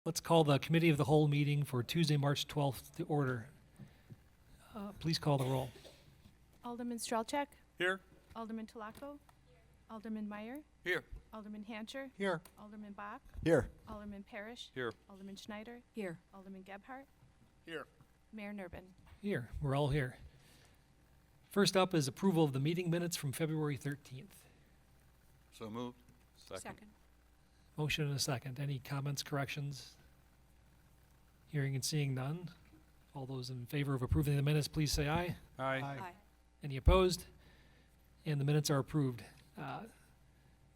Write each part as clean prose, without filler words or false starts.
Let's call the Committee of the Whole meeting for Tuesday, March 12th to order. Please call the roll. Alderman Strelchak, Here. Alderman Talaco, Alderman Meyer, Here. Alderman Hancher, Here. Alderman Bach, Here. Alderman Parrish, Here. Alderman Schneider, Here. Alderman Gebhardt, Here. Mayor Nurbin. Here, we're all here. First up is approval of the meeting minutes from February 13th. So moved. Second. Motion and a second. Any comments, corrections? Hearing and seeing none. All those in favor of approving the minutes, please say aye. Aye. Aye. Any opposed? And the minutes are approved.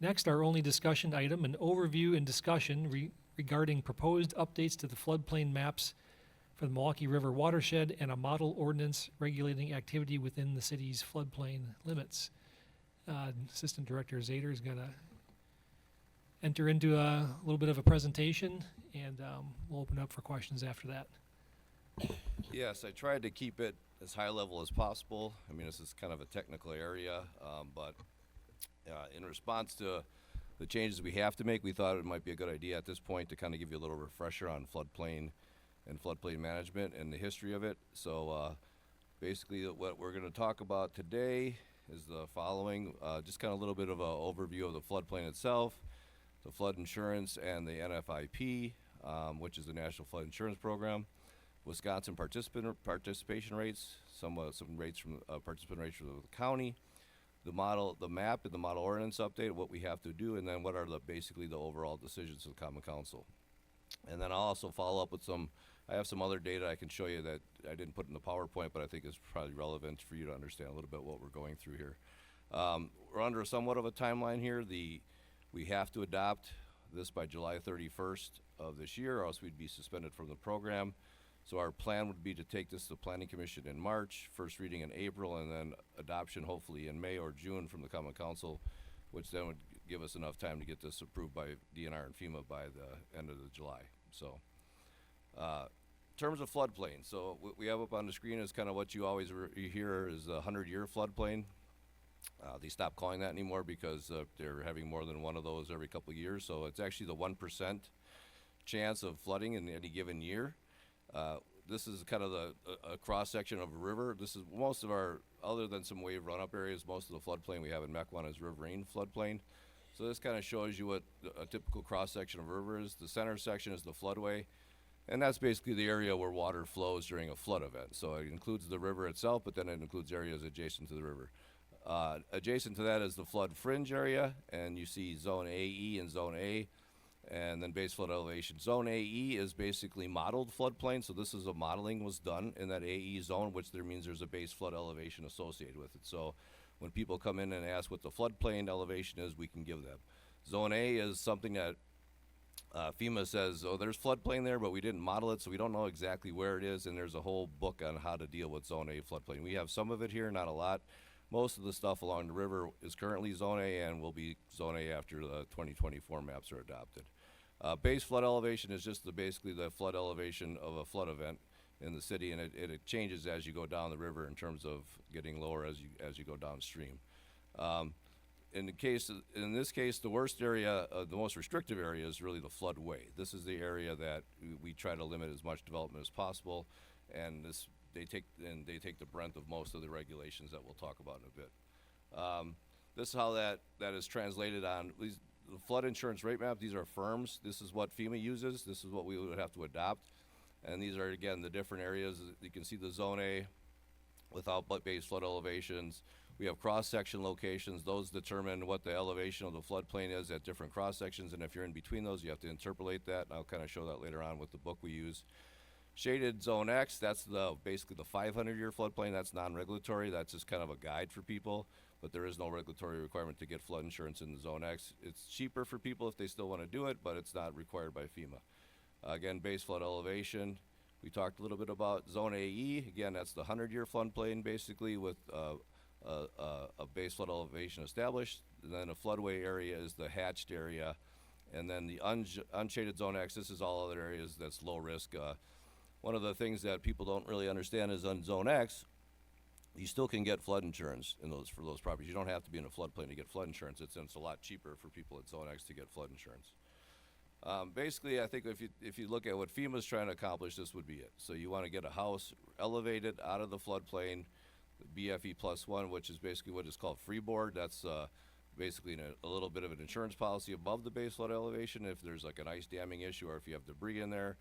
Next, our only discussion item, an overview and discussion regarding proposed updates to the floodplain maps for the Milwaukee River watershed and a model ordinance regulating activity within the city's floodplain limits. Assistant Director Zader is going to enter into a little bit of a presentation, and we'll open up for questions after that. Yes, I tried to keep it as high level as possible. I mean, this is kind of a technical area, but in response to the changes we have to make, we thought it might be a good idea at this point to kind of give you a little refresher on floodplain and floodplain management and the history of it. So basically what we're going to talk about today is the following, just kind of a little bit of an overview of the floodplain itself, the flood insurance and the NFIP, which is the National Flood Insurance Program, Wisconsin participation rates, some rates from participant rates from the county, the map and the model ordinance update, what we have to do, and then what are basically the overall decisions of the Common Council. And then I'll also follow up with I have some other data I can show you that I didn't put in the PowerPoint, but I think is probably relevant for you to understand a little bit what we're going through here. We're under somewhat of a timeline here. We have to adopt this by July 31st of this year, or else we'd be suspended from the program. So our plan would be to take this to the Planning Commission in March, first reading in April, and then adoption hopefully in May or June from the Common Council, which then would give us enough time to get this approved by DNR and FEMA by the end of July. So in terms of floodplain, so what we have up on the screen is kind of what you always you hear is the 100-year floodplain. They stopped calling that anymore because they're having more than one of those every couple of years. So it's actually the 1% chance of flooding in any given year. This is kind of a cross-section of a river. This is most of our, other than some wave run-up areas, most of the floodplain we have in Mequon is riverine floodplain. So this kind of shows you what a typical cross-section of a river is. The center section is the floodway, and that's basically the area where water flows during a flood event. So it includes the river itself, but then it includes areas adjacent to the river. Adjacent to that is the flood fringe area, and you see Zone AE and Zone A, and then base flood elevation. Zone AE is basically modeled floodplain, so this is a modeling was done in that AE zone, which there means there's a base flood elevation associated with it. So when people come in and ask what the floodplain elevation is, we can give them. Zone A is something that FEMA says, oh, there's floodplain there, but we didn't model it, so we don't know exactly where it is, and there's a whole book on how to deal with Zone A floodplain. We have some of it here, not a lot. Most of the stuff along the river is currently Zone A and will be Zone A after the 2024 maps are adopted. Base flood elevation is just basically the flood elevation of a flood event in the city, and it changes as you go down the river in terms of getting lower as you go downstream. In this case, the worst area, the most restrictive area is really the floodway. This is the area that we try to limit as much development as possible, and they take the brunt of most of the regulations that we'll talk about in a bit. This is how that is translated on the flood insurance rate map. These are firms. This is what FEMA uses. This is what we would have to adopt. And these are, again, the different areas. You can see the Zone A without base flood elevations. We have cross-section locations. Those determine what the elevation of the floodplain is at different cross-sections. And if you're in between those, you have to interpolate that. And I'll kind of show that later on with the book we use. Shaded Zone X, that's basically the 500-year floodplain. That's non-regulatory. That's just kind of a guide for people. But there is no regulatory requirement to get flood insurance in the Zone X. It's cheaper for people if they still want to do it, but it's not required by FEMA. Again, base flood elevation. We talked a little bit about Zone AE. Again, that's the 100-year floodplain, basically, with a base flood elevation established. And then a floodway area is the hatched area. And then the unshaded Zone X, this is all other areas that's low risk. One of the things that people don't really understand is on Zone X, you still can get flood insurance for those properties. You don't have to be in a floodplain to get flood insurance. It's a lot cheaper for people at Zone X to get flood insurance. Basically, I think if you look at what FEMA's trying to accomplish, this would be it. So you want to get a house elevated out of the floodplain, BFE +1, which is basically what is called freeboard. That's basically a little bit of an insurance policy above the base flood elevation if there's like an ice damming issue or if you have debris in there.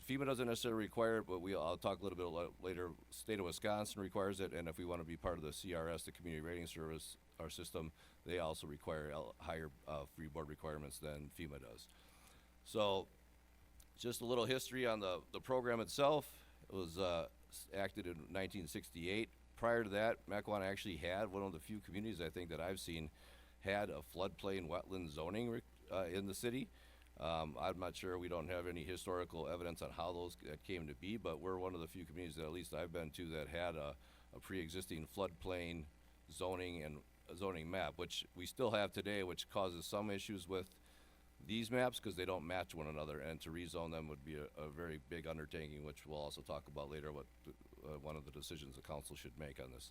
FEMA doesn't necessarily require it, but I'll talk a little bit later. State of Wisconsin requires it, and if we want to be part of the CRS, the Community Rating Service, our system, they also require higher freeboard requirements than FEMA does. So, just a little history on the program itself. It was acted in 1968. Prior to that, Mequon actually had one of the few communities I think that I've seen had a floodplain wetland zoning in the city. I'm not sure, we don't have any historical evidence on how that came to be, but we're one of the few communities that at least I've been to that had a pre-existing floodplain zoning and zoning map, which we still have today, which causes some issues with these maps because they don't match one another, and to rezone them would be a very big undertaking, which we'll also talk about later, what one of the decisions the council should make on this.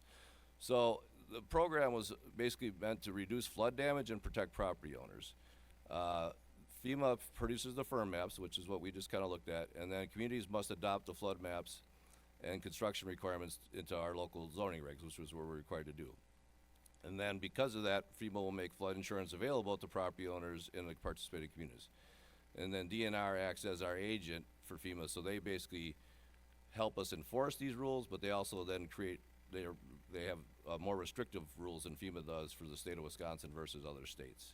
So the program was basically meant to reduce flood damage and protect property owners. FEMA produces the firm maps, which is what we just kind of looked at, and then communities must adopt the flood maps and construction requirements into our local zoning regs, which is what we're required to do. And then because of that, FEMA will make flood insurance available to property owners in the participating communities. And then DNR acts as our agent for FEMA, so they basically help us enforce these rules, but they also then they have more restrictive rules than FEMA does for the state of Wisconsin versus other states.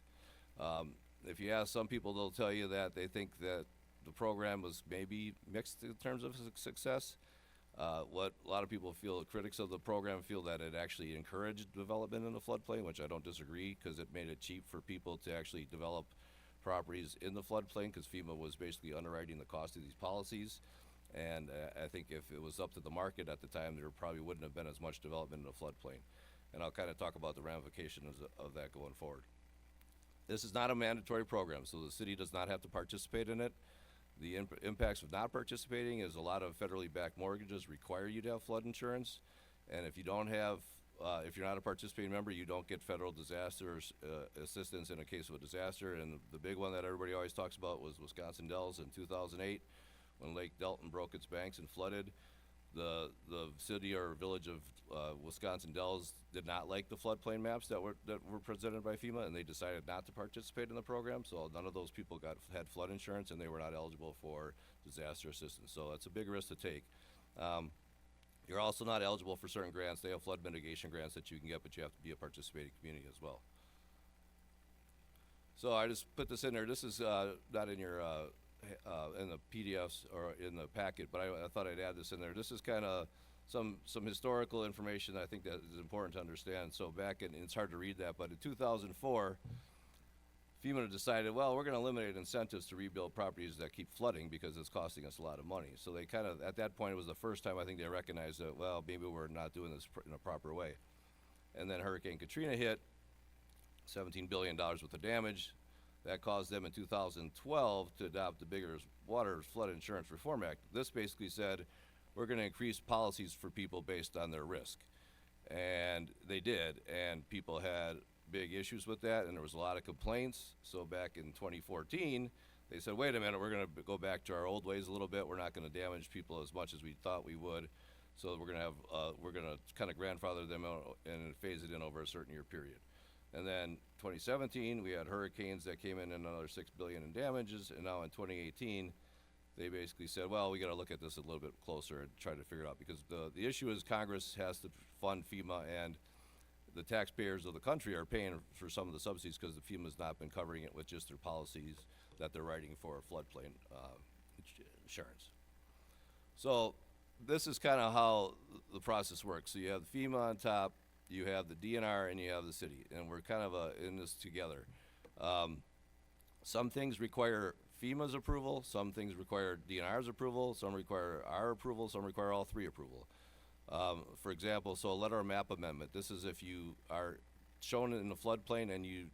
If you ask some people, they'll tell you that they think that the program was maybe mixed in terms of success. What a lot of people feel, critics of the program feel that it actually encouraged development in the floodplain, which I don't disagree, because it made it cheap for people to actually develop properties in the floodplain, because FEMA was basically underwriting the cost of these policies. And I think if it was up to the market at the time, there probably wouldn't have been as much development in the floodplain. And I'll kind of talk about the ramifications of that going forward. This is not a mandatory program, so the city does not have to participate in it. The impacts of not participating is a lot of federally backed mortgages require you to have flood insurance, and if you don't have, if you're not a participating member, you don't get federal disaster assistance in a case of a disaster. And the big one that everybody always talks about was Wisconsin Dells in 2008, when Lake Delton broke its banks and flooded. The city or village of Wisconsin Dells did not like the floodplain maps that were presented by FEMA, and they decided not to participate in the program. So none of those people had flood insurance, and they were not eligible for disaster assistance. So that's a big risk to take. You're also not eligible for certain grants. They have flood mitigation grants that you can get, but you have to be a participating community as well. So I just put this in there. This is not in your in the PDFs or in the packet, but I thought I'd add this in there. This is kind of some historical information I think that is important to understand. So back in, it's hard to read that, but in 2004, FEMA decided, well, we're going to eliminate incentives to rebuild properties that keep flooding because it's costing us a lot of money. So they kind of, at that point, it was the first time I think they recognized that, well, maybe we're not doing this in a proper way. And then Hurricane Katrina hit, $17 billion worth of damage. That caused them in 2012 to adopt the bigger Water Flood Insurance Reform Act. This basically said, we're going to increase policies for people based on their risk. And they did, and people had big issues with that, and there was a lot of complaints. So back in 2014, they said, wait a minute, we're going to go back to our old ways a little bit. We're not going to damage people as much as we thought we would. So we're going to have, we're going to kind of grandfather them out and phase it in over a certain year period. And then 2017, we had hurricanes that came in another $6 billion in damages, and now in 2018, they basically said, well, we got to look at this a little bit closer and try to figure it out, because the issue is Congress has to fund FEMA, and the taxpayers of the country are paying for some of the subsidies because the FEMA's not been covering it with just their policies that they're writing for floodplain insurance. So this is kind of how the process works. So you have the FEMA on top, you have the DNR, and you have the city, and we're kind of in this together. Some things require FEMA's approval, some things require DNR's approval, some require our approval, some require all three approval. For example, so a letter of map amendment. This is if you are shown in the floodplain and you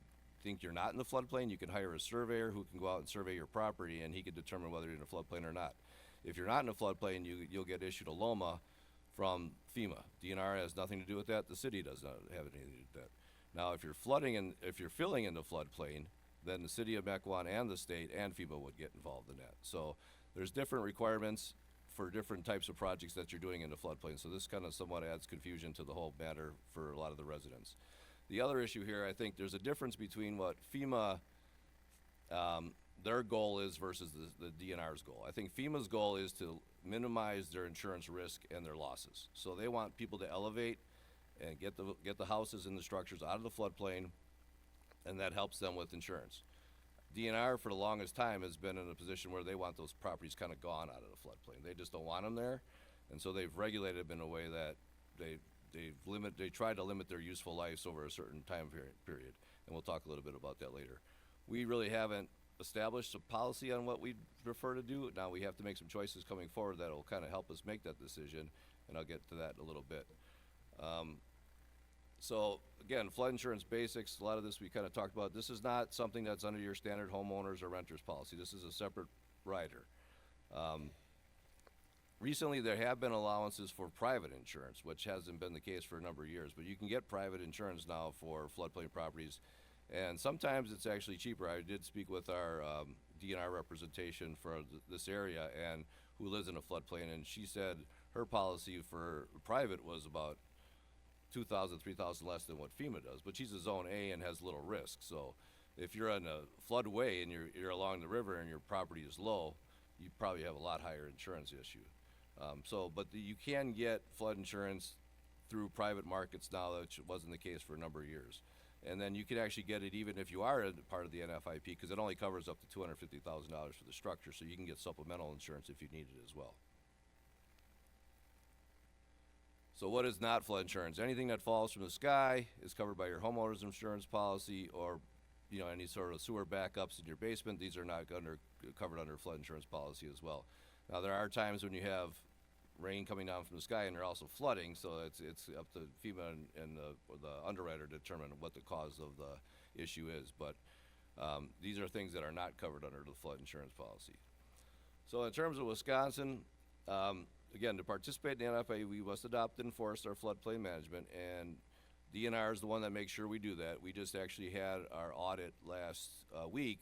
think you're not in the floodplain, you can hire a surveyor who can go out and survey your property, and he can determine whether you're in a floodplain or not. If you're not in a floodplain, you'll get issued a LOMA from FEMA. DNR has nothing to do with that. The city does not have anything to do with that. Now, if you're flooding and if you're filling in the floodplain, then the city of Mequon and the state and FEMA would get involved in that. So there's different requirements for different types of projects that you're doing in the floodplain. So this kind of somewhat adds confusion to the whole matter for a lot of the residents. The other issue here, I think there's a difference between what FEMA, their goal is versus the DNR's goal. I think FEMA's goal is to minimize their insurance risk and their losses. So they want people to elevate and get the houses and the structures out of the floodplain, and that helps them with insurance. DNR for the longest time has been in a position where they want those properties kind of gone out of the floodplain. They just don't want them there, and so they've regulated them in a way that they try to limit their useful lives over a certain time period, and we'll talk a little bit about that later. We really haven't established a policy on what we prefer to do. Now we have to make some choices coming forward that will kind of help us make that decision, and I'll get to that in a little bit. So again, flood insurance basics, a lot of this we kind of talked about. This is not something that's under your standard homeowners or renters policy. This is a separate rider. Recently, there have been allowances for private insurance, which hasn't been the case for a number of years, but you can get private insurance now for floodplain properties, and sometimes it's actually cheaper. I did speak with our DNR representation for this area and who lives in a floodplain, and she said her policy for private was about $2,000, $3,000 less than what FEMA does, but she's a zone A and has little risk. So if you're on a floodway and you're along the river and your property is low, you probably have a lot higher insurance issue. But you can get flood insurance through private markets now, which wasn't the case for a number of years. And then you can actually get it even if you are a part of the NFIP, because it only covers up to $250,000 for the structure, so you can get supplemental insurance if you need it as well. So what is not flood insurance? Anything that falls from the sky is covered by your homeowner's insurance policy, or any sort of sewer backups in your basement. These are not covered under flood insurance policy as well. Now there are times when you have rain coming down from the sky and they're also flooding, so it's up to FEMA and the underwriter to determine what the cause of the issue is. But these are things that are not covered under the flood insurance policy. So in terms of Wisconsin, again, to participate in the NFA, we must adopt and enforce our floodplain management, and DNR is the one that makes sure we do that. We just actually had our audit last week.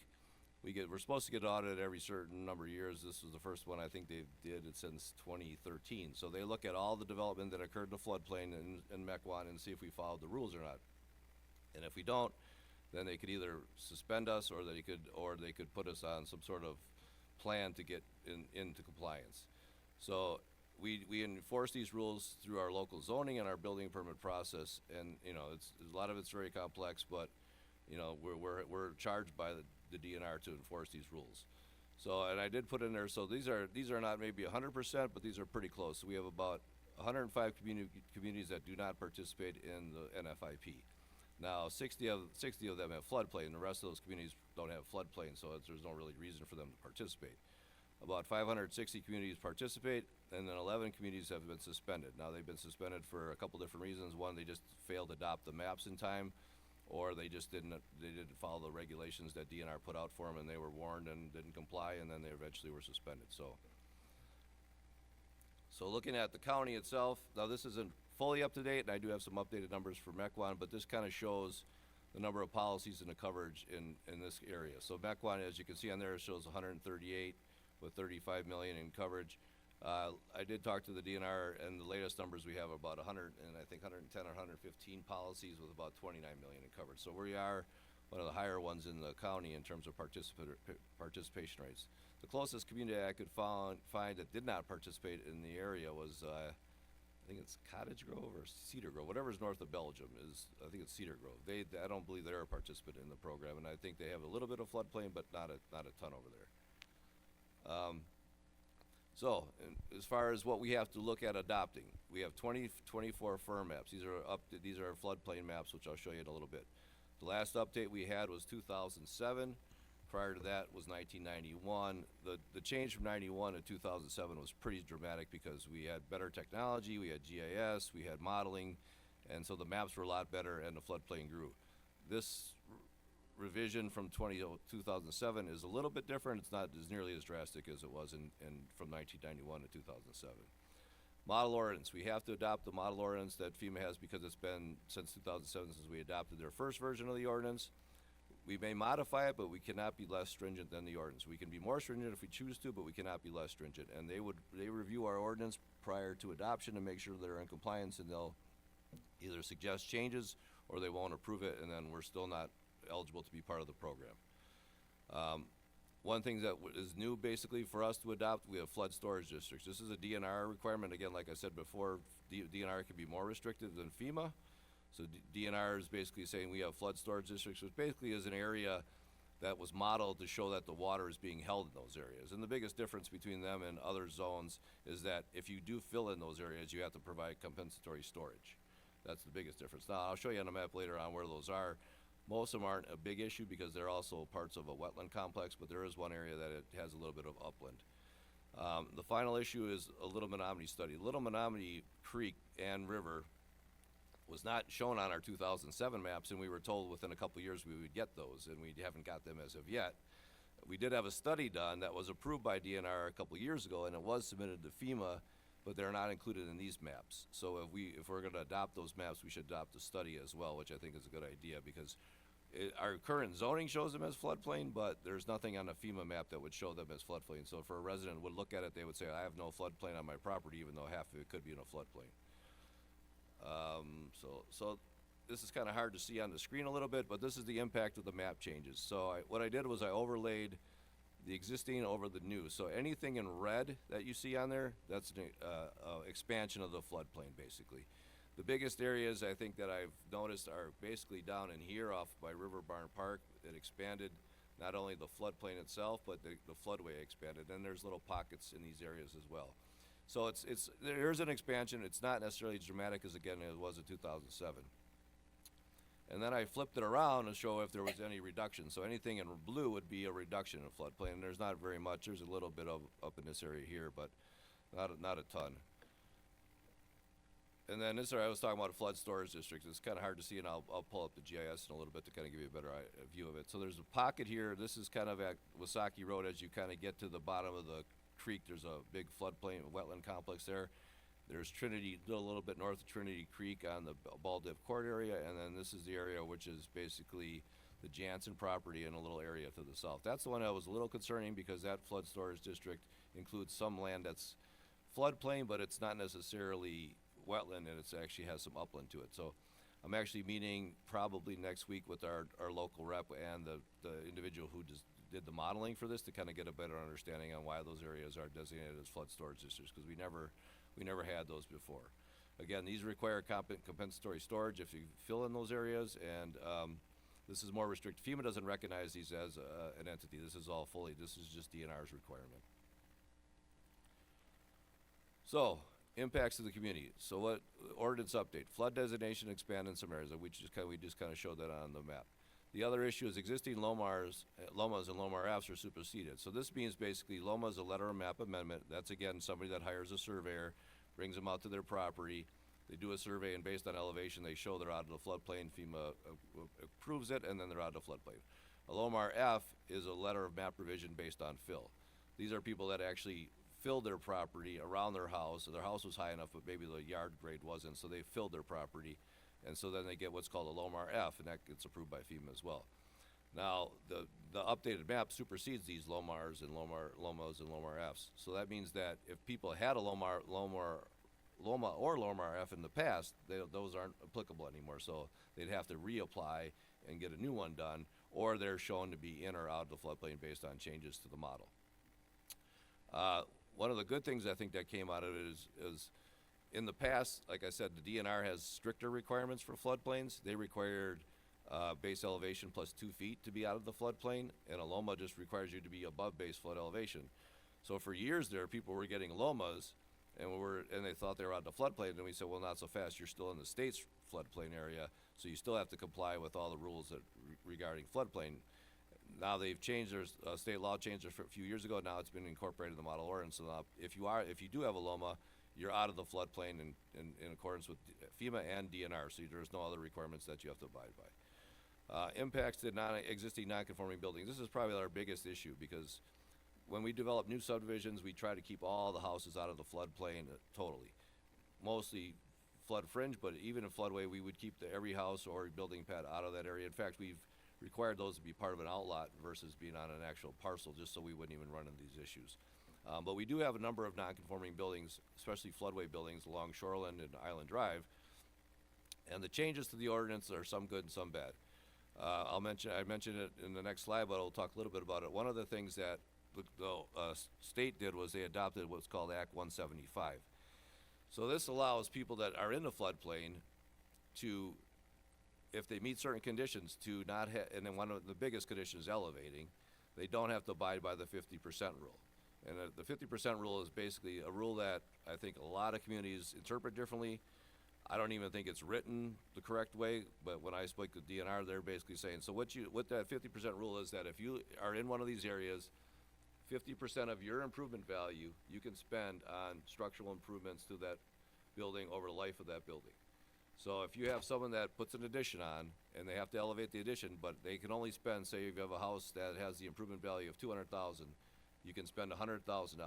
We're supposed to get audited every certain number of years. This was the first one I think they did it since 2013. So they look at all the development that occurred in the floodplain in Mequon and see if we followed the rules or not. And if we don't, then they could either suspend us or they could put us on some sort of plan to get into compliance. So we enforce these rules through our local zoning and our building permit process, and a lot of it's very complex, but we're charged by the DNR to enforce these rules. So, and I did put in there, so these are not maybe 100%, but these are pretty close. So we have about 105 communities that do not participate in the NFIP. Now 60 of them have floodplain, and the rest of those communities don't have floodplain, so there's no really reason for them to participate. About 560 communities participate, and then 11 communities have been suspended. Now they've been suspended for a couple different reasons. One, they just failed to adopt the maps in time, or they just didn't follow the regulations that DNR put out for them, and they were warned and didn't comply, and then they eventually were suspended. So looking at the county itself, now this isn't fully up to date, and I do have some updated numbers for Mequon, but this kind of shows the number of policies and the coverage in this area. So Mequon, as you can see on there, it shows 138 with 35 million in coverage. I did talk to the DNR, and the latest numbers we have about 100 and I think 110 or 115 policies with about 29 million in coverage. So we are one of the higher ones in the county in terms of participation rates. The closest community I could find that did not participate in the area was I think it's Cottage Grove or Cedar Grove, whatever's north of Belgium I think it's Cedar Grove. I don't believe they're a participant in the program, and I think they have a little bit of floodplain, but not a ton over there. So as far as what we have to look at adopting, we have 24 firm maps. These are floodplain maps, which I'll show you in a little bit. The last update we had was 2007. Prior to that was 1991. The change from 91 to 2007 was pretty dramatic because we had better technology, we had GIS, we had modeling, and so the maps were a lot better and the floodplain grew. This revision from 2007 is a little bit different. It's not as nearly as drastic as it was from 1991 to 2007. Model ordinance. We have to adopt the model ordinance that FEMA has because it's been since 2007 since we adopted their first version of the ordinance. we may modify it, but we cannot be less stringent than the ordinance. We can be more stringent if we choose to, but we cannot be less stringent. And they review our ordinance prior to adoption to make sure they're in compliance, and they'll either suggest changes or they won't approve it, and then we're still not eligible to be part of the program. One thing that is new basically for us to adopt, we have flood storage districts. This is a DNR requirement. Again, like I said before, DNR can be more restrictive than FEMA. So DNR is basically saying we have flood storage districts, which basically is an area that was modeled to show that the water is being held in those areas. And the biggest difference between them and other zones is that if you do fill in those areas, you have to provide compensatory storage. That's the biggest difference. Now, I'll show you on a map later on where those are. Most of them aren't a big issue because they're also parts of a wetland complex, but there is one area that it has a little bit of upland. The final issue is a Little Menominee study. Little Menominee Creek and River was not shown on our 2007 maps, and we were told within a couple years we would get those, and we haven't got them as of yet. We did have a study done that was approved by DNR a couple years ago, and it was submitted to FEMA, but they're not included in these maps. So if we're going to adopt those maps, we should adopt the study as well, which I think is a good idea because our current zoning shows them as floodplain, but there's nothing on a FEMA map that would show them as floodplain. So if a resident would look at it, they would say, I have no floodplain on my property, even though half of it could be in a floodplain. So this is kind of hard to see on the screen a little bit, but this is the impact of the map changes. So what I did was I overlaid the existing over the new. So anything in red that you see on there, that's an expansion of the floodplain, basically. The biggest areas I think that I've noticed are basically down in here off by River Barn Park. It expanded not only the floodplain itself, but the floodway expanded. And there's little pockets in these areas as well. So there's an expansion. It's not necessarily as dramatic as, again, it was in 2007. And then I flipped it around to show if there was any reduction. So anything in blue would be a reduction in floodplain. And there's not very much. There's a little bit of up in this area here, but not a ton. And then this area, I was talking about flood storage districts. It's kind of hard to see, and I'll pull up the GIS in a little bit to kind of give you a better view of it. So there's a pocket here. This is kind of at Wasaki Road as you kind of get to the bottom of the creek. There's a big floodplain, wetland complex there. There's Trinity, a little bit north of Trinity Creek on the Ball Dip Court area, and then this is the area which is basically the Jansen property in a little area to the south. That's the one that was a little concerning because that flood storage district includes some land that's floodplain, but it's not necessarily wetland, and it actually has some upland to it. So I'm actually meeting probably next week with our local rep and the individual who did the modeling for this to kind of get a better understanding on why those areas are designated as flood storage districts, because we never had those before. Again, these require compensatory storage if you fill in those areas, and this is more restricted. FEMA doesn't recognize these as an entity. This is just DNR's requirement. So, impacts to the community. So what ordinance update? Flood designation expand in some areas. We just kind of showed that on the map. The other issue is existing LOMAs and LOMAR Fs are superseded. So this means basically LOMA is a letter of map amendment. That's again somebody that hires a surveyor, brings them out to their property. They do a survey, and based on elevation, they show they're out of the floodplain. FEMA approves it, and then they're out of the floodplain. A LOMAR F is a letter of map revision based on fill. These are people that actually filled their property around their house. So their house was high enough, but maybe the yard grade wasn't, so they filled their property. And so then they get what's called a LOMAR F, and that gets approved by FEMA as well. Now, the updated map supersedes these LOMAs and LOMAR Fs. So that means that if people had a LOMA or LOMAR F in the past, those aren't applicable anymore. So they'd have to reapply and get a new one done, or they're shown to be in or out of the floodplain based on changes to the model. One of the good things I think that came out of it is in the past, like I said, the DNR has stricter requirements for floodplains. They required base elevation plus 2 feet to be out of the floodplain, and a LOMA just requires you to be above base flood elevation. So for years there, people were getting LOMAs, and they thought they were out of the floodplain, and we said, well, not so fast. You're still in the state's floodplain area, so you still have to comply with all the rules that regarding floodplain. Now they've changed their state law changed a few years ago. Now it's been incorporated in the model ordinance. So now if you do have a LOMA, you're out of the floodplain in accordance with FEMA and DNR. So there's no other requirements that you have to abide by. Impacts to existing non-conforming buildings. This is probably our biggest issue because when we develop new subdivisions, we try to keep all the houses out of the floodplain totally. Mostly flood fringe, but even in floodway, we would keep every house or building pad out of that area. In fact, we've required those to be part of an outlot versus being on an actual parcel, just so we wouldn't even run into these issues. But we do have a number of non-conforming buildings, especially floodway buildings along Shoreland and Island Drive. And the changes to the ordinance are some good and some bad. I mentioned it in the next slide, but I'll talk a little bit about it. One of the things that the state did was they adopted what's called Act 175. So this allows people that are in the floodplain to, if they meet certain conditions, to not have, and then one of the biggest conditions is elevating, they don't have to abide by the 50% rule. And the 50% rule is basically a rule that I think a lot of communities interpret differently. I don't even think it's written the correct way, but when I spoke to DNR, they're basically saying, so what that 50% rule is that if you are in one of these areas, 50% of your improvement value you can spend on structural improvements to that building over the life of that building. So if you have someone that puts an addition on and they have to elevate the addition, but they can only spend, say if you have a house that has the improvement value of $200,000, you can spend $100,000.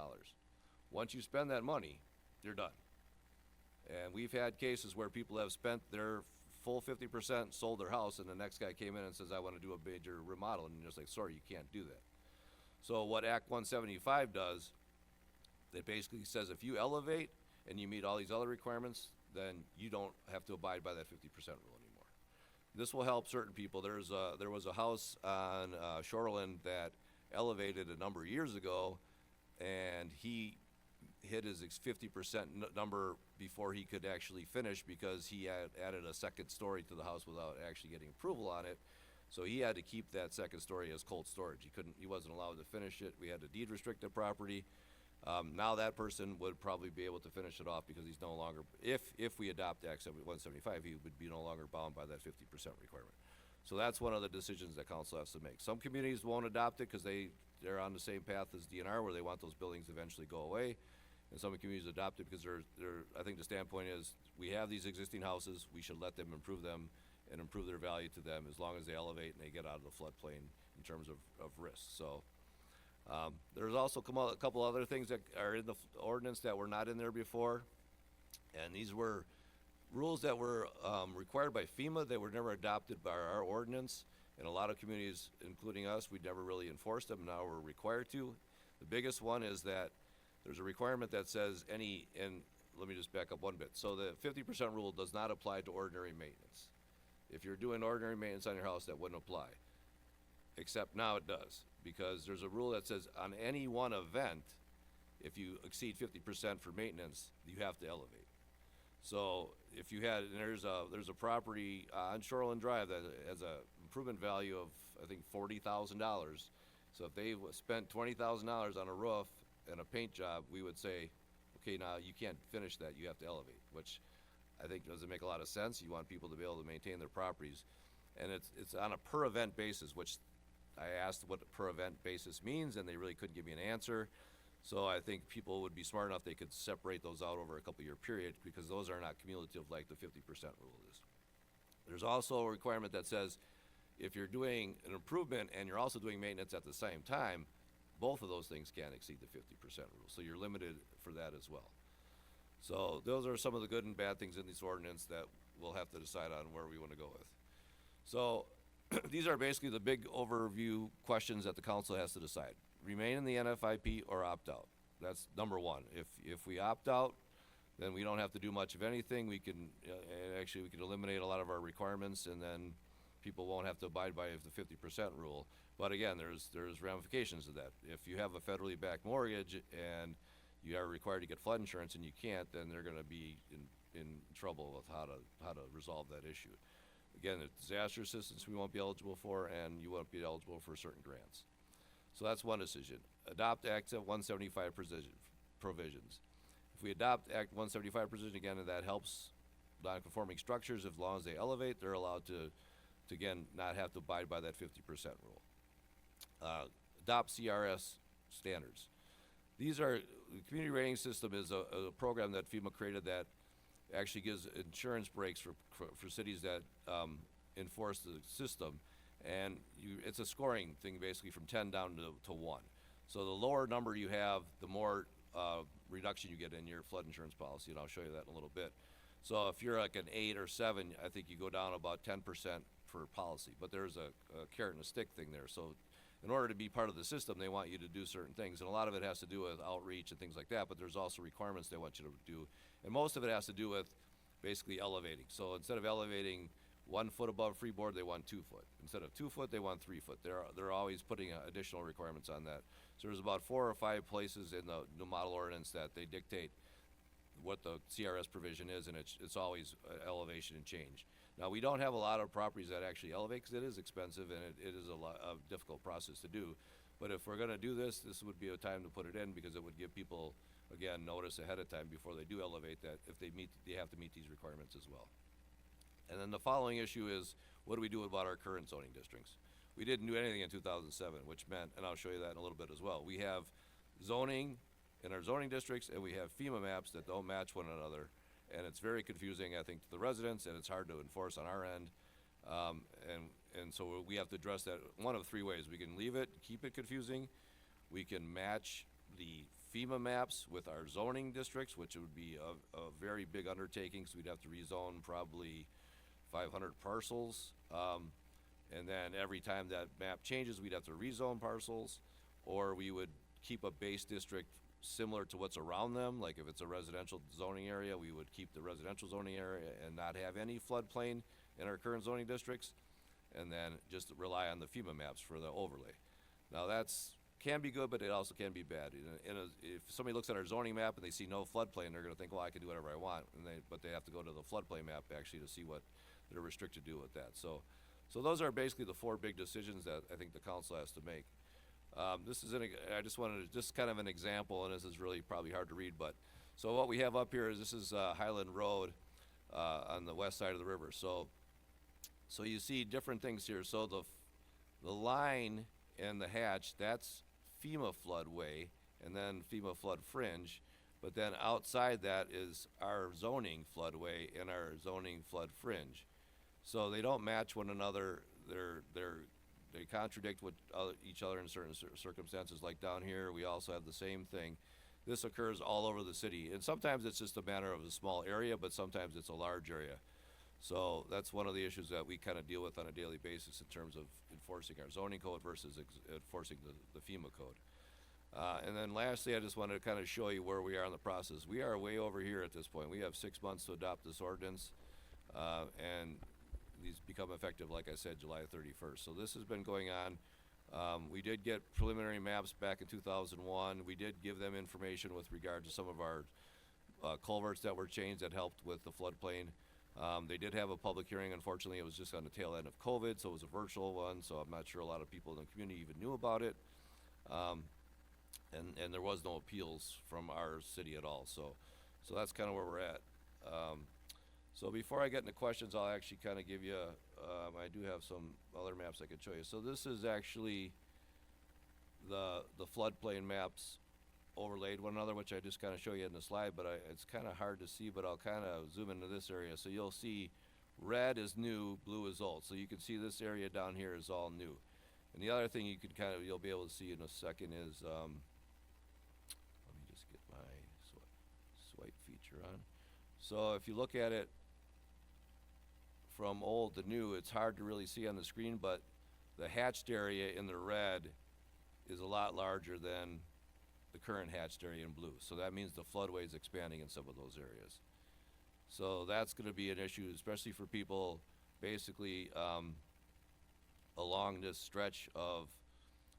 Once you spend that money, you're done. And we've had cases where people have spent their full 50%, sold their house, and the next guy came in and says, I want to do a major remodel, and you're just like, sorry, you can't do that. So what Act 175 does, it basically says if you elevate and you meet all these other requirements, then you don't have to abide by that 50% rule anymore. This will help certain people. There was a house on Shoreland that elevated a number of years ago, and he hit his 50% number before he could actually finish because he had added a second story to the house without actually getting approval on it. So he had to keep that second story as cold storage. He wasn't allowed to finish it. We had to deed restrict the property. Now that person would probably be able to finish it off because he's no longer, if we adopt Act 175, he would be no longer bound by that 50% requirement. So that's one of the decisions that council has to make. Some communities won't adopt it because they're on the same path as DNR where they want those buildings to eventually go away. And some communities adopt it because I think the standpoint is we have these existing houses, we should let them improve them and improve their value to them as long as they elevate and they get out of the floodplain in terms of risk. So there's also a couple other things that are in the ordinance that were not in there before. And these were rules that were required by FEMA. They were never adopted by our ordinance. And a lot of communities, including us, we never really enforced them. Now we're required to. The biggest one is that there's a requirement that says and let me just back up one bit. So the 50% rule does not apply to ordinary maintenance. If you're doing ordinary maintenance on your house, that wouldn't apply. Except now it does, because there's a rule that says on any one event, if you exceed 50% for maintenance, you have to elevate. So if you had, and there's a property on Shoreland Drive that has a improvement value of, I think, $40,000. So if they spent $20,000 on a roof and a paint job, we would say, okay, now you can't finish that, you have to elevate, which I think doesn't make a lot of sense. You want people to be able to maintain their properties. And it's on a per event basis, which I asked what a per event basis means, and they really couldn't give me an answer. So I think people would be smart enough they could separate those out over a couple-year period because those are not cumulative like the 50% rule is. There's also a requirement that says if you're doing an improvement and you're also doing maintenance at the same time, both of those things can't exceed the 50% rule. So you're limited for that as well. So those are some of the good and bad things in this ordinance that we'll have to decide on where we want to go with. So these are basically the big overview questions that the council has to decide. Remain in the NFIP or opt out. That's number one. If we opt out, then we don't have to do much of anything. We can actually we can eliminate a lot of our requirements, and then people won't have to abide by the 50% rule. But again, there's ramifications of that. If you have a federally backed mortgage and you are required to get flood insurance and you can't, then they're going to be in trouble with how to resolve that issue. Again, the disaster assistance we won't be eligible for, and you won't be eligible for certain grants. So that's one decision. Adopt Act 175 provisions. If we adopt Act 175 provision, again, that helps non-conforming structures. As long as they elevate, they're allowed to again, not have to abide by that 50% rule. Adopt CRS standards. These are, the community rating system is a program that FEMA created that actually gives insurance breaks for cities that enforce the system. And it's a scoring thing basically from 10 down to 1. So the lower number you have, the more reduction you get in your flood insurance policy, and I'll show you that in a little bit. So if you're like an 8 or 7, I think you go down about 10% for policy, but there's a carrot and a stick thing there. So in order to be part of the system, they want you to do certain things, and a lot of it has to do with outreach and things like that, but there's also requirements they want you to do, and most of it has to do with basically elevating. So instead of elevating 1 foot above freeboard, they want 2 foot. Instead of 2 foot, they want 3 foot. They're always putting additional requirements on that. So there's about 4 or 5 places in the model ordinance that they dictate what the CRS provision is, and it's always elevation and change. Now, we don't have a lot of properties that actually elevate because it is expensive and it is a difficult process to do. But if we're going to do this, this would be a time to put it in because it would give people, again, notice ahead of time before they do elevate that if they have to meet these requirements as well. And then the following issue is, what do we do about our current zoning districts? We didn't do anything in 2007, which meant, and I'll show you that in a little bit as well, we have zoning in our zoning districts and we have FEMA maps that don't match one another. And it's very confusing, I think, to the residents, and it's hard to enforce on our end. And so we have to address that one of 3 ways. We can leave it, keep it confusing. We can match the FEMA maps with our zoning districts, which would be a very big undertaking, so we'd have to rezone probably 500 parcels. And then every time that map changes, we'd have to rezone parcels, or we would keep a base district similar to what's around them. Like if it's a residential zoning area, we would keep the residential zoning area and not have any floodplain in our current zoning districts, and then just rely on the FEMA maps for the overlay. Now can be good, but it also can be bad. If somebody looks at our zoning map and they see no floodplain, they're going to think, well, I can do whatever I want, but they have to go to the floodplain map actually to see what they're restricted to do with that. So those are basically the 4 big decisions that I think the council has to make. I just wanted to, just kind of an example, and this is really probably hard to read, but so what we have up here is this is Highland Road on the west side of the river. So you see different things here. So the line and the hatch, that's FEMA floodway and then FEMA flood fringe, but then outside that is our zoning floodway and our zoning flood fringe. So they don't match one another. They contradict with each other in certain circumstances. Like down here, we also have the same thing. This occurs all over the city, and sometimes it's just a matter of a small area, but sometimes it's a large area. So that's one of the issues that we kind of deal with on a daily basis in terms of enforcing our zoning code versus enforcing the FEMA code. And then lastly, I just wanted to kind of show you where we are in the process. We are way over here at this point. We have 6 months to adopt this ordinance, and these become effective, like I said, July 31st. So this has been going on. We did get preliminary maps back in 2001. We did give them information with regard to some of our culverts that were changed that helped with the floodplain. They did have a public hearing. Unfortunately, it was just on the tail end of COVID, so it was a virtual one, so I'm not sure a lot of people in the community even knew about it. And there was no appeals from our city at all. So that's kind of where we're at. So before I get into questions, I'll actually kind of give you, I do have some other maps I could show you. So this is actually the floodplain maps overlaid one another, which I just kind of show you in the slide, but it's kind of hard to see, but I'll kind of zoom into this area. So you'll see red is new, blue is old. So you can see this area down here is all new. And the other thing you'll be able to see in a second is, let me just get my swipe feature on. So if you look at it from old to new, it's hard to really see on the screen, but the hatched area in the red is a lot larger than the current hatched area in blue. So that means the floodway is expanding in some of those areas. So that's going to be an issue, especially for people basically along this stretch of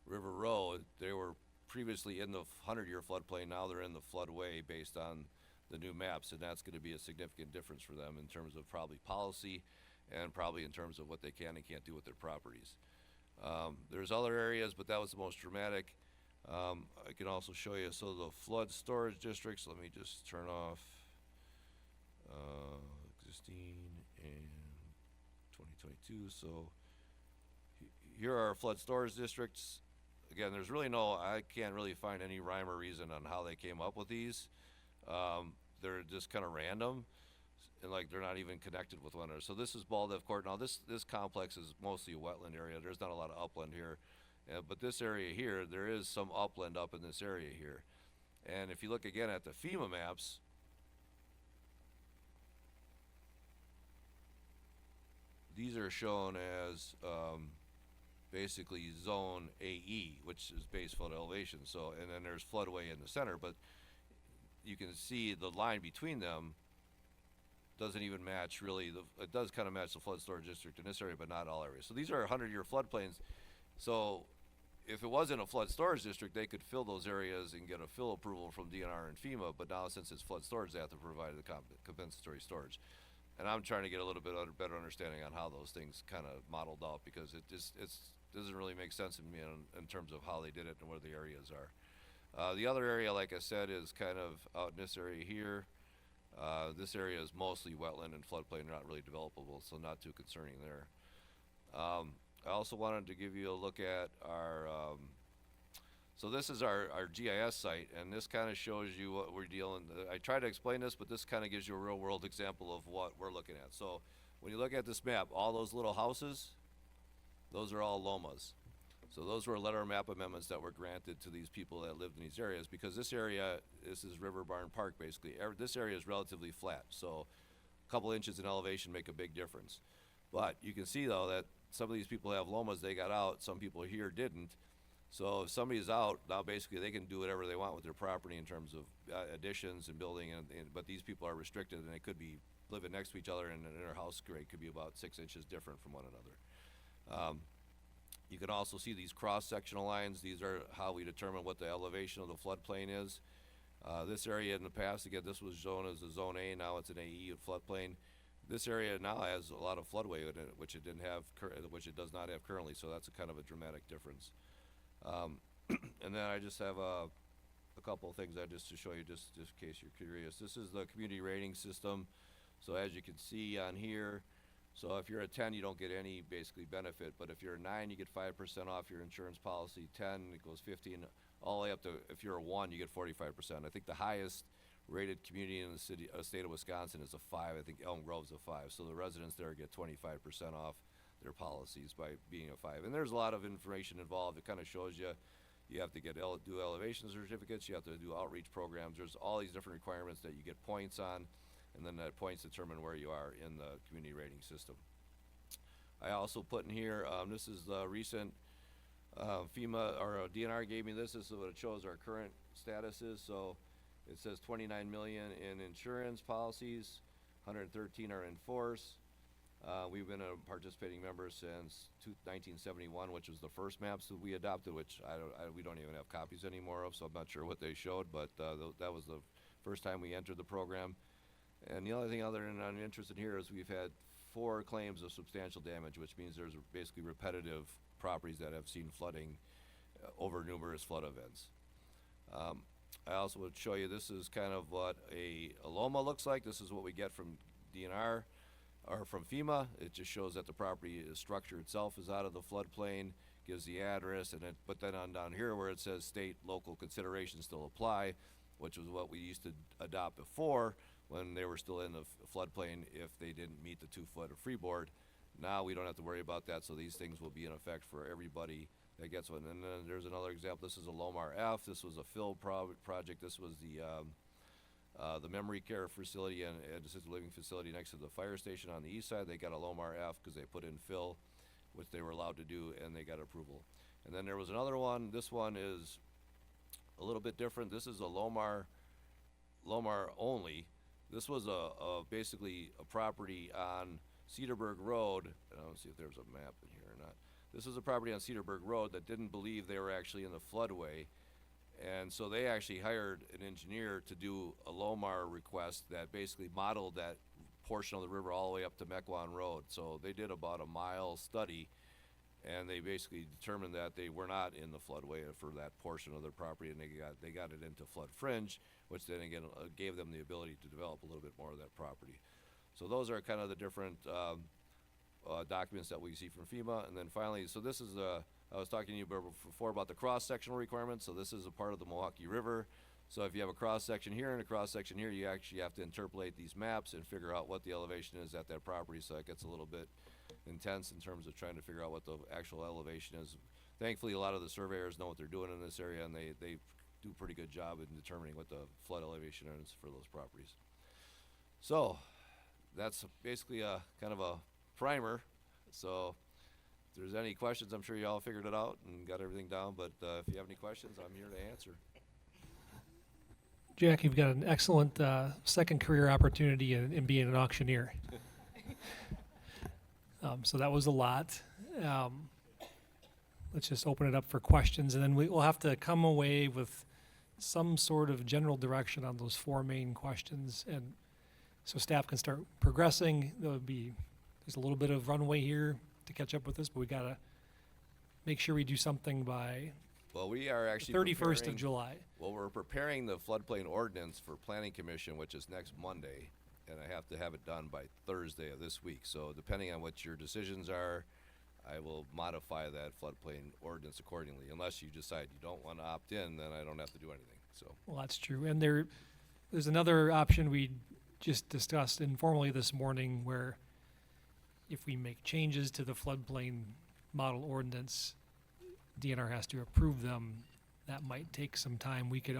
River Road. They were previously in the 100-year floodplain. Now they're in the floodway based on the new maps, and that's going to be a significant difference for them in terms of probably policy and probably in terms of what they can and can't do with their properties. There's other areas, but that was the most dramatic. I can also show you, so the flood storage districts, let me just turn off existing in 2022. So here are our flood storage districts. Again, there's really I can't really find any rhyme or reason on how they came up with these. They're just kind of random, and like they're not even connected with one another. So this is Baldiv Court. Now this complex is mostly a wetland area. There's not a lot of upland here. But this area here, there is some upland up in this area here. And if you look again at the FEMA maps, these are shown as basically zone AE, which is base flood elevation. So, and then there's floodway in the center, but you can see the line between them doesn't even match really. It does kind of match the flood storage district in this area, but not all areas. So these are 100-year floodplains. So if it wasn't a flood storage district, they could fill those areas and get a fill approval from DNR and FEMA, but now since it's flood storage, they have to provide the compensatory storage. And I'm trying to get a little bit better understanding on how those things kind of modeled out, because it doesn't really make sense to me in terms of how they did it and where the areas are. The other area, like I said, is kind of out in this area here. This area is mostly wetland and floodplain, not really developable, so not too concerning there. I also wanted to give you a look at our, so this is our GIS site, and this kind of shows you what we're dealing. I tried to explain this, but this kind of gives you a real world example of what we're looking at. So when you look at this map, all those little houses, those are all LOMAs. So those were letter of map amendments that were granted to these people that lived in these areas, because this area, this is River Barn Park basically. This area is relatively flat, so a couple inches in elevation make a big difference. But you can see though that some of these people have LOMAs, they got out, some people here didn't. So if somebody's out, now basically they can do whatever they want with their property in terms of additions and building, but these people are restricted, and they could be living next to each other, and their house grade could be about 6 inches different from one another. You can also see these cross-sectional lines. These are how we determine what the elevation of the floodplain is. This area in the past, again, this was shown as a zone A, now it's an AE floodplain. This area now has a lot of floodway in it, which it didn't have, which it does not have currently, so that's a kind of a dramatic difference. And then I just have a couple of things just to show you, just in case you're curious. This is the community rating system. So as you can see on here, so if you're a 10, you don't get any basically benefit, but if you're a 9, you get 5% off your insurance policy. 10, it goes 15, all the way up to, if you're a 1, you get 45%. I think the highest rated community in the state of Wisconsin is a 5. I think Elm Grove's a 5. So the residents there get 25% off their policies by being a 5. And there's a lot of information involved. It kind of shows you, you have to get do elevation certificates, you have to do outreach programs. There's all these different requirements that you get points on, and then that points determine where you are in the community rating system. I also put in here, this is the recent FEMA, or DNR gave me this. This is what it shows our current status is. So it says 29 million in insurance policies, 113 are in force. We've been a participating member since 1971, which was the first maps that we adopted, which we don't even have copies anymore of, so I'm not sure what they showed, but that was the first time we entered the program. And the only thing other than I'm interested in here is we've had 4 claims of substantial damage, which means there's basically repetitive properties that have seen flooding over numerous flood events. I also would show you, this is kind of what a LOMA looks like. This is what we get from DNR or from FEMA. It just shows that the property structure itself is out of the floodplain, gives the address, and but then on down here where it says state local considerations still apply, which was what we used to adopt before when they were still in the floodplain if they didn't meet the 2-foot of freeboard. Now we don't have to worry about that, so these things will be in effect for everybody that gets one. And then there's another example. This is a LOMAR F. This was a fill project. This was the memory care facility and assisted living facility next to the fire station on the east side. They got a LOMAR F because they put in fill, which they were allowed to do, and they got approval. And then there was another one. This one is a little bit different. This is a LOMAR only. This was basically a property on Cedarburg Road. I don't see if there's a map in here or not. This is a property on Cedarburg Road that didn't believe they were actually in the floodway. And so they actually hired an engineer to do a LOMAR request that basically modeled that portion of the river all the way up to Mequon Road. So they did about a mile study, and they basically determined that they were not in the floodway for that portion of their property, and they got it into flood fringe, which then again gave them the ability to develop a little bit more of that property. So those are kind of the different documents that we see from FEMA. And then finally, so this is I was talking to you before about the cross-sectional requirements. So this is a part of the Milwaukee River. So if you have a cross-section here and a cross-section here, you actually have to interpolate these maps and figure out what the elevation is at that property. So it gets a little bit intense in terms of trying to figure out what the actual elevation is. Thankfully, a lot of the surveyors know what they're doing in this area, and they do a pretty good job in determining what the flood elevation is for those properties. So that's basically a kind of a primer So if there's any questions, I'm sure you all figured it out and got everything down, but if you have any questions, I'm here to answer. Jack, you've got an excellent second career opportunity in being an auctioneer. So that was a lot. Let's just open it up for questions, and then we'll have to come away with some sort of general direction on those four main questions, and so staff can start progressing. There's a little bit of runway here to catch up with this, but we gotta make sure we do something by Well, we are actually 31st of preparing- July. Well, we're preparing the floodplain ordinance for Planning Commission, which is next Monday, and I have to have it done by Thursday of this week. So depending on what your decisions are, I will modify that floodplain ordinance accordingly. Unless you decide you don't want to opt in, then I don't have to do anything, so. Well, that's true. And there's another option we just discussed informally this morning where if we make changes to the floodplain model ordinance, DNR has to approve them. That might take some time. We could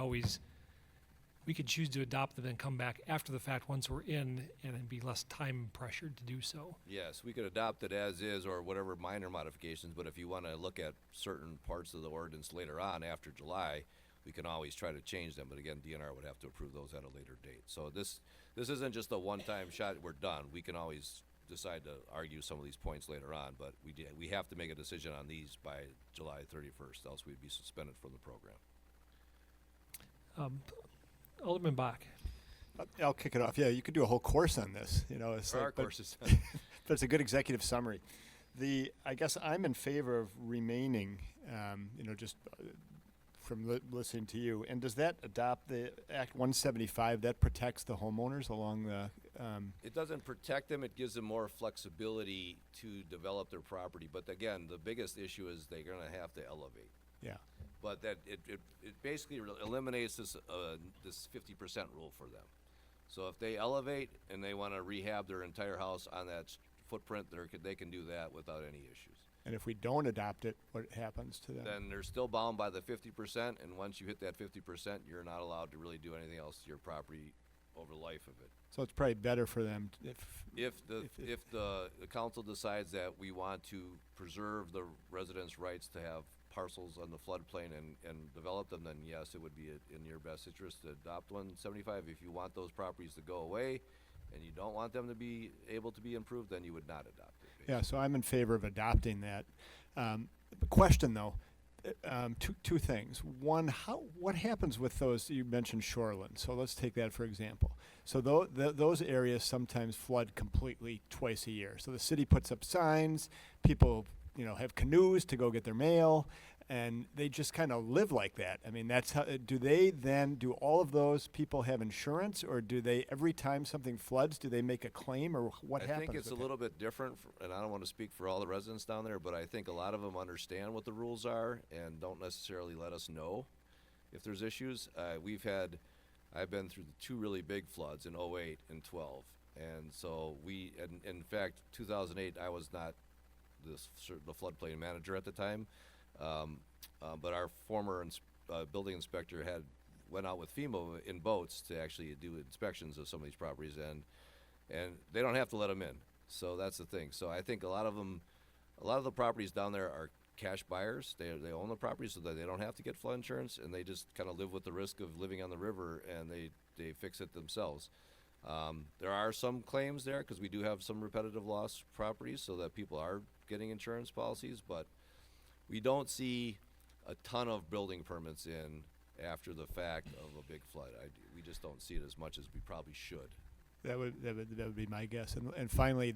choose to adopt them and come back after the fact once we're in, and it'd be less time pressured to do so. Yes, we could adopt it as is or whatever minor modifications, but if you want to look at certain parts of the ordinance later on after July, we can always try to change them, but again, DNR would have to approve those at a later date. So this isn't just a one-time shot, we're done. We can always decide to argue some of these points later on, but we have to make a decision on these by July 31st, else we'd be suspended from the program. Alderman Bach. I'll kick it off. Yeah, you could do a whole course on this. It's There are like, but courses. it's a good executive summary. I guess I'm in favor of remaining, just from listening to you. And does that adopt the Act 175 that protects the homeowners along the? It doesn't protect them, it gives them more flexibility to develop their property. But again, the biggest issue is they're gonna have to elevate. Yeah. But that it basically eliminates this 50% rule for them. So if they elevate and they wanna rehab their entire house on that footprint, they can do that without any issues. And if we don't adopt it, what happens to them? Then they're still bound by the 50%, and once you hit that 50%, you're not allowed to really do anything else to your property over the life of it. So it's probably better for them If the council decides that we want to preserve the residents' rights to have parcels on the floodplain and develop them, then yes, it would be in your best interest to adopt 175. If you want those properties to go away and you don't want them to be able to be improved, then you would not adopt it. Yeah, so I'm in favor of adopting that. Question though, two things. One, what happens with those? You mentioned shoreline, so let's take that for example. So those areas sometimes flood completely twice a year. So the city puts up signs, people have canoes to go get their mail, and they just kind of live like that. I mean, that's how. Do all of those people have insurance, or do they, every time something floods, do they make a claim, or what happens? I think it's a little bit different, and I don't want to speak for all the residents down there, but I think a lot of them understand what the rules are and don't necessarily let us know if there's issues. I've been through the two really big floods in 08 and 12, and so in fact, 2008, I was not the floodplain manager at the time. But our former building inspector went out with FEMA in boats to actually do inspections of some of these properties, and they don't have to let them in. So that's the thing. So I think a lot of the properties down there are cash buyers. They own the property so that they don't have to get flood insurance, and they just kind of live with the risk of living on the river, and they fix it themselves. There are some claims there because we do have some repetitive loss properties, so that people are getting insurance policies, but we don't see a ton of building permits in after the fact of a big flood. We just don't see it as much as we probably should. That would be my guess. And finally,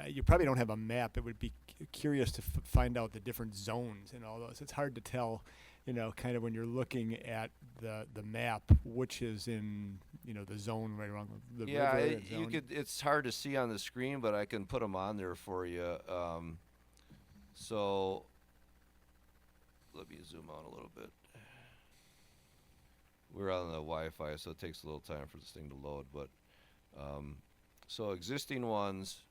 you probably don't have a map. It would be curious to find out the different zones and all those. It's hard to tell, kind of when you're looking at the map, which is in the zone right along the river. Yeah, it's hard to see on the screen, but I can put them on there for you. So let me zoom out a little bit. We're on the Wi-Fi, so it takes a little time for this thing to load, but so existing ones.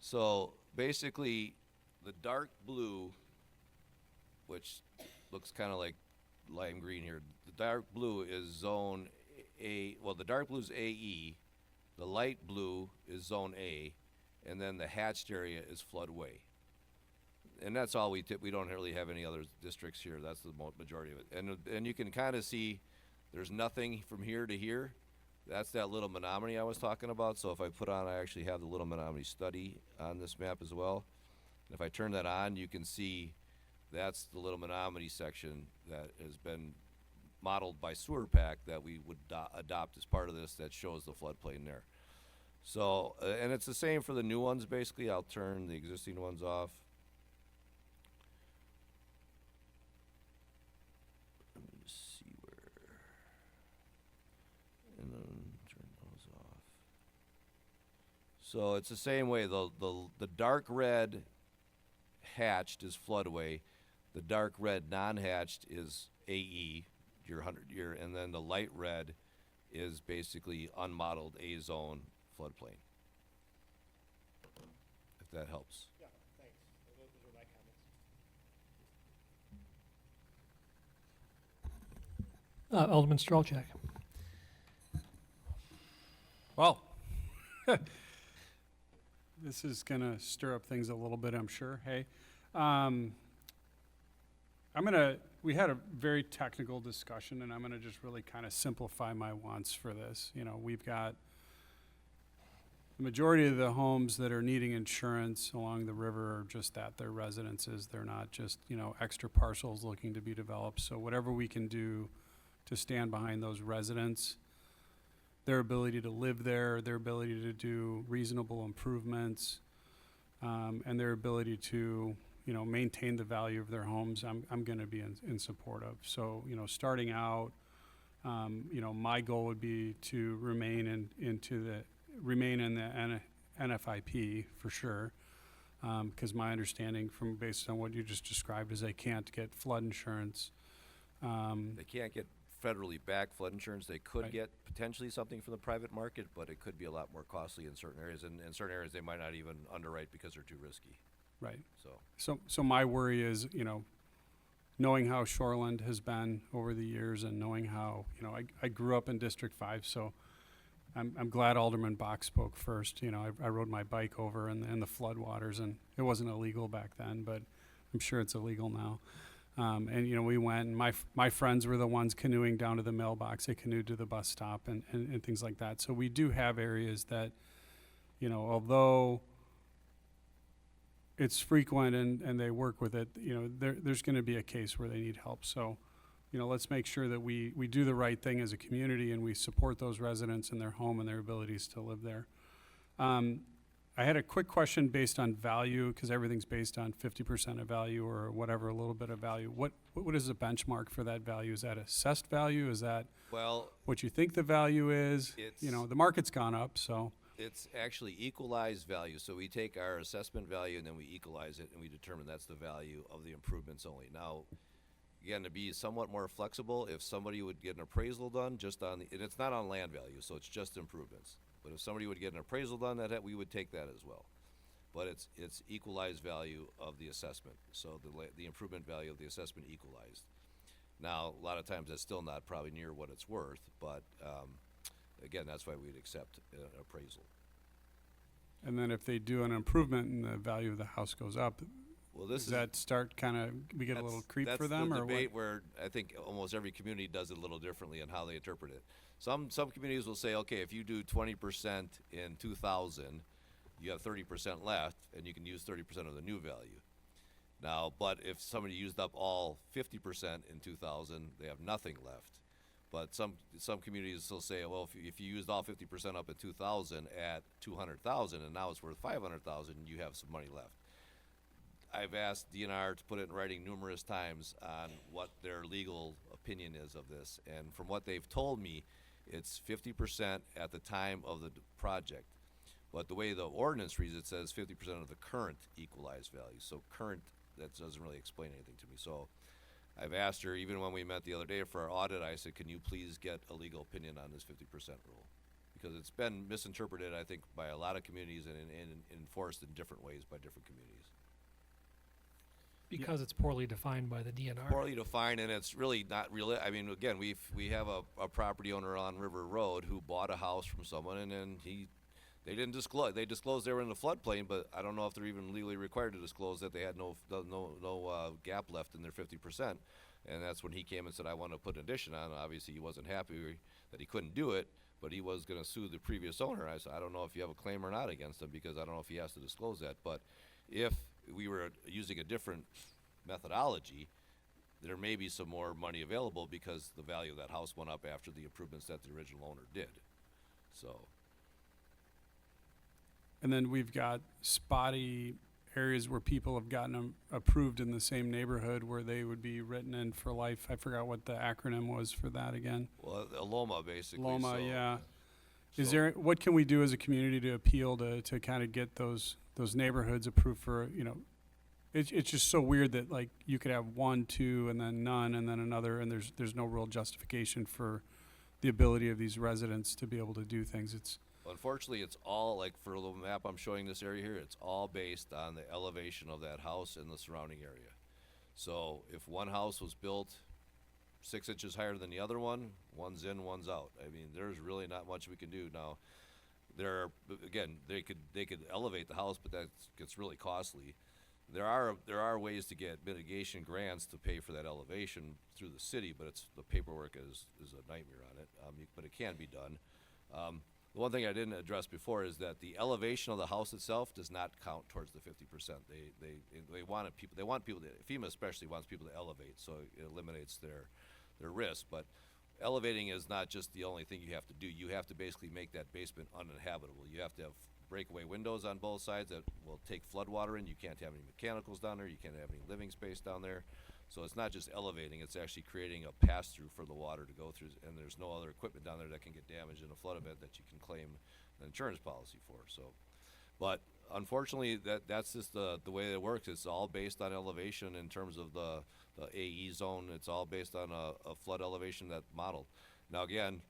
So basically the dark blue, which looks kind of like lime green here, the dark blue is zone A. Well, the dark blue is AE, the light blue is zone A, and then the hatched area is floodway. And that's all we don't really have any other districts here. That's the majority of it. And you can kind of see there's nothing from here to here. That's that little Menominee I was talking about. So if I put on, I actually have the little Menominee study on this map as well. And if I turn that on, you can see that's the little Menominee section that has been modeled by Sewer Pack that we would adopt as part of this, that shows the floodplain there. So, and it's the same for the new ones basically. I'll turn the existing ones off. Let me just see where, and then turn those off. So it's the same way. The dark red hatched is floodway. The dark red non-hatched is AE, your 100-year, and then the light red is basically unmodeled A-zone floodplain. If that helps. Yeah, thanks. Those are my comments. Alderman Strelchak. Well, this is going to stir up things a little bit, I'm sure. Hey, we had a very technical discussion, and I'm going to just really kind of simplify my wants for this. You know, we've got the majority of the homes that are needing insurance along the river are just that, they're residences. They're not just, you know, extra parcels looking to be developed. So whatever we can do to stand behind those residents, their ability to live there, their ability to do reasonable improvements, and their ability to, you know, maintain the value of their homes, I'm going to be in support of. So, you know, starting out, you know, my goal would be to remain in the NFIP for sure, because my understanding based on what you just described is they can't get flood insurance. They can't get federally backed flood insurance. They could Right. get potentially something from the private market, but it could be a lot more costly in certain areas. And in certain areas, they might not even underwrite because they're too risky. Right. So So my worry is, you know, knowing how Shoreland has been over the years and knowing how, you know, I grew up in District 5, so I'm glad Alderman Bach spoke first. You know, I rode my bike over in the floodwaters, and it wasn't illegal back then, but I'm sure it's illegal now. And, you know, we went, and my friends were the ones canoeing down to the mailbox. They canoed to the bus stop and things like that. So we do have areas that, you know, although it's frequent and they work with it, you know, there's going to be a case where they need help. So, you know, let's make sure that we do the right thing as a community and we support those residents in their home and their abilities to live there. I had a quick question based on value, because everything's based on 50% of value or whatever, a little bit of value. What is the benchmark for that value? Is that assessed value? Is that well, what you think the value is? You know, the market's gone up, so. it's actually equalized value. So we take our assessment value and then we equalize it and we determine that's the value of the improvements only. Now, again, to be somewhat more flexible, if somebody would get an appraisal done just on and it's not on land value, so it's just improvements. But if somebody would get an appraisal done, we would take that as well. But it's equalized value of the assessment. So the improvement value of the assessment equalized. Now, a lot of times that's still not probably near what it's worth, but again, that's why we'd accept an appraisal. And then if they do an improvement and the value of the house goes up, Well, this does that start kind of, we get a little creep for them, that's or the debate what? where I think almost every community does it a little differently in how they interpret it. Some communities will say, okay, if you do 20% in 2000, you have 30% left, and you can use 30% of the new value. Now, but if somebody used up all 50% in 2000, they have nothing left. But some communities will say, well, if you used all 50% up in 2000 at 200,000, and now it's worth 500,000, you have some money left. I've asked DNR to put it in writing numerous times on what their legal opinion is of this, and from what they've told me, it's 50% at the time of the project. But the way the ordinance reads, it says 50% of the current equalized value. So current, that doesn't really explain anything to me. So I've asked her, even when we met the other day for our audit, I said, can you please get a legal opinion on this 50% rule? Because it's been misinterpreted, I think, by a lot of communities and enforced in different ways by different communities. Because it's poorly defined by the DNR. Poorly defined, and it's really not real. I mean, again, we have a property owner on River Road who bought a house from someone, and then he They didn't disclose. They disclosed they were in the floodplain, but I don't know if they're even legally required to disclose that they had no gap left in their 50%. And that's when he came and said, "I want to put an addition on." Obviously, he wasn't happy that he couldn't do it, but he was going to sue the previous owner. I said, "I don't know if you have a claim or not against him because I don't know if he has to disclose that." But if we were using a different methodology, there may be some more money available because the value of that house went up after the improvements that the original owner did. So. And then we've got spotty areas where people have gotten them approved in the same neighborhood where they would be written in for life. I forgot what the acronym was for that again. Well, a LOMA basically. Loma, so, yeah. so- What can we do as a community to appeal to kind of get those neighborhoods approved for, it's just so weird that like you could have 1, 2, and then none, and then another, and there's no real justification for the ability of these residents to be able to do things. Unfortunately, it's all, like for the map I'm showing this area here, it's all based on the elevation of that house and the surrounding area. So if one house was built 6 inches higher than the other one, one's in, one's out. I mean, there's really not much we can do. Now, again, they could elevate the house, but that gets really costly. There are ways to get mitigation grants to pay for that elevation through the city, but the paperwork is a nightmare on it. But it can be done. The one thing I didn't address before is that the elevation of the house itself does not count towards the 50%. They want people to, FEMA especially wants people to elevate, so it eliminates their risk. But elevating is not just the only thing you have to do. You have to basically make that basement uninhabitable. You have to have breakaway windows on both sides that will take flood water in. You can't have any mechanicals down there. You can't have any living space down there. So it's not just elevating, it's actually creating a pass-through for the water to go through, and there's no other equipment down there that can get damaged in a flood event that you can claim an insurance policy for. So, but unfortunately, that's just the way it works. It's all based on elevation in terms of the AE zone. It's all based on a flood elevation that modeled. Now again,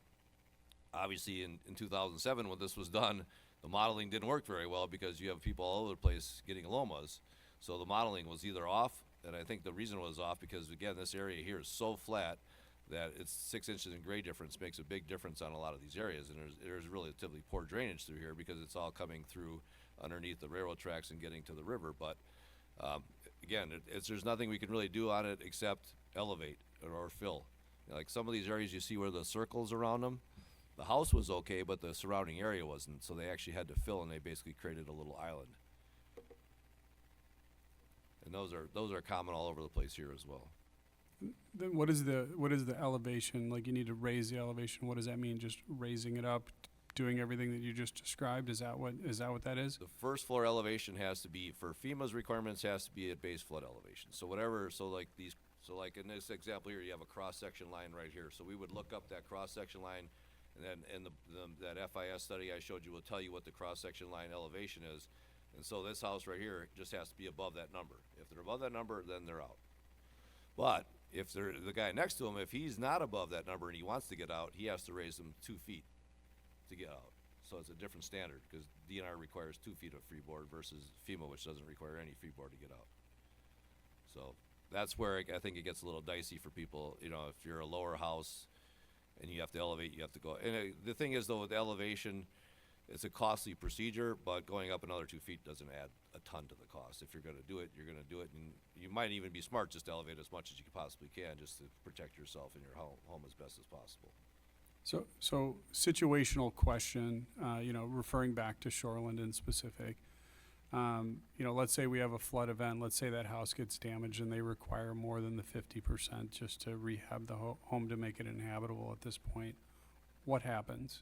obviously in 2007 when this was done, the modeling didn't work very well because you have people all over the place getting lomas. So the modeling was either off, and I think the reason it was off because, again, this area here is so flat that it's 6 inches in grade difference makes a big difference on a lot of these areas. And there's relatively poor drainage through here because it's all coming through underneath the railroad tracks and getting to the river. But, again, there's nothing we can really do on it except elevate or fill. Like some of these areas you see where the circles around them, the house was okay, but the surrounding area wasn't. So they actually had to fill, and they basically created a little island. And those are common all over the place here as well. Then what is the elevation? Like you need to raise the elevation. What does that mean? Just raising it up, doing everything that you just described? Is that what that is? The first floor elevation has to be, for FEMA's requirements, has to be at base flood elevation. So like in this example here, you have a cross-section line right here. So we would look up that cross-section line, and then in that FIS study I showed you will tell you what the cross-section line elevation is. And so this house right here just has to be above that number. If they're above that number, then they're out. But if the guy next to him, if he's not above that number and he wants to get out, he has to raise them 2 feet to get out. So it's a different standard because DNR requires 2 feet of freeboard versus FEMA, which doesn't require any freeboard to get out. So that's where I think it gets a little dicey for people. If you're a lower house and you have to elevate, you have to go. And the thing is, though, with elevation, it's a costly procedure, but going up another 2 feet doesn't add a ton to the cost. If you're going to do it, you're going to do it, and you might even be smart just to elevate as much as you possibly can just to protect yourself and your home as best as possible. So situational question, referring back to Shoreland in specific, let's say we have a flood event, let's say that house gets damaged and they require more than the 50% just to rehab the home to make it inhabitable at this point. What happens?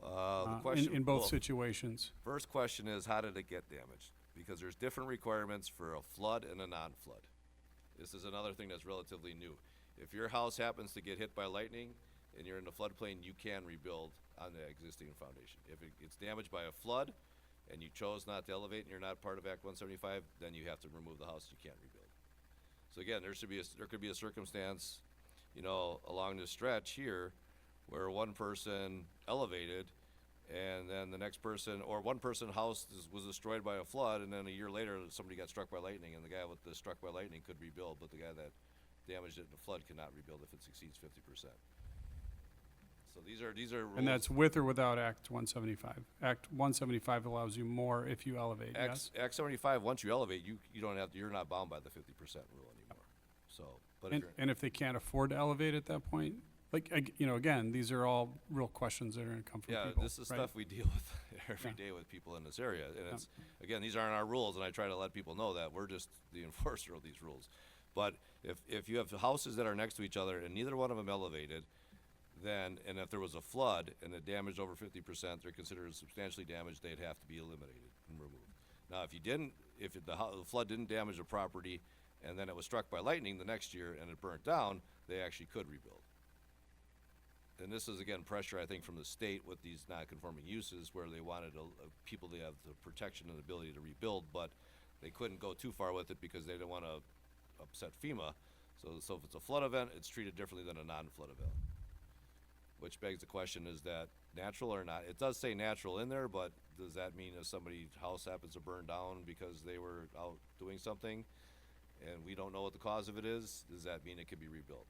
The question in both situations. First question is, how did it get damaged? Because there's different requirements for a flood and a non-flood. This is another thing that's relatively new. If your house happens to get hit by lightning and you're in the floodplain, you can rebuild on the existing foundation. If it gets damaged by a flood and you chose not to elevate and you're not part of Act 175, then you have to remove the house. You can't rebuild. So again, there could be a circumstance, along this stretch here where one person elevated and then the next person, or one person's house was destroyed by a flood, and then a year later somebody got struck by lightning, and the guy with the struck by lightning could rebuild, but the guy that damaged it in the flood cannot rebuild if it exceeds 50%. So these are rules. And that's with or without Act 175? Act 175 allows you more if you elevate, yes? Act 75, once you elevate, you don't have, you're not bound by the 50% rule anymore. So, but if And, you're, and if they can't afford to elevate at that point? Like, you know, again, these are all real questions that are gonna come from yeah, people, this is right? stuff we deal with every Yeah. day with people in this area. And it's, again, these aren't our rules, and I try to let people know that we're just the enforcer of these rules. But if you have houses that are next to each other and neither one of them elevated, then, and if there was a flood and it damaged over 50%, they're considered substantially damaged, they'd have to be eliminated and removed. Now, if you didn't, if the flood didn't damage the property and then it was struck by lightning the next year and it burnt down, they actually could rebuild. And this is, again, pressure, I think, from the state with these non-conforming uses where they wanted people to have the protection and ability to rebuild, but they couldn't go too far with it because they didn't want to upset FEMA. So if it's a flood event, it's treated differently than a non-flood event. Which begs the question, is that natural or not? It does say natural in there, but does that mean if somebody's house happens to burn down because they were out doing something and we don't know what the cause of it is, does that mean it can be rebuilt?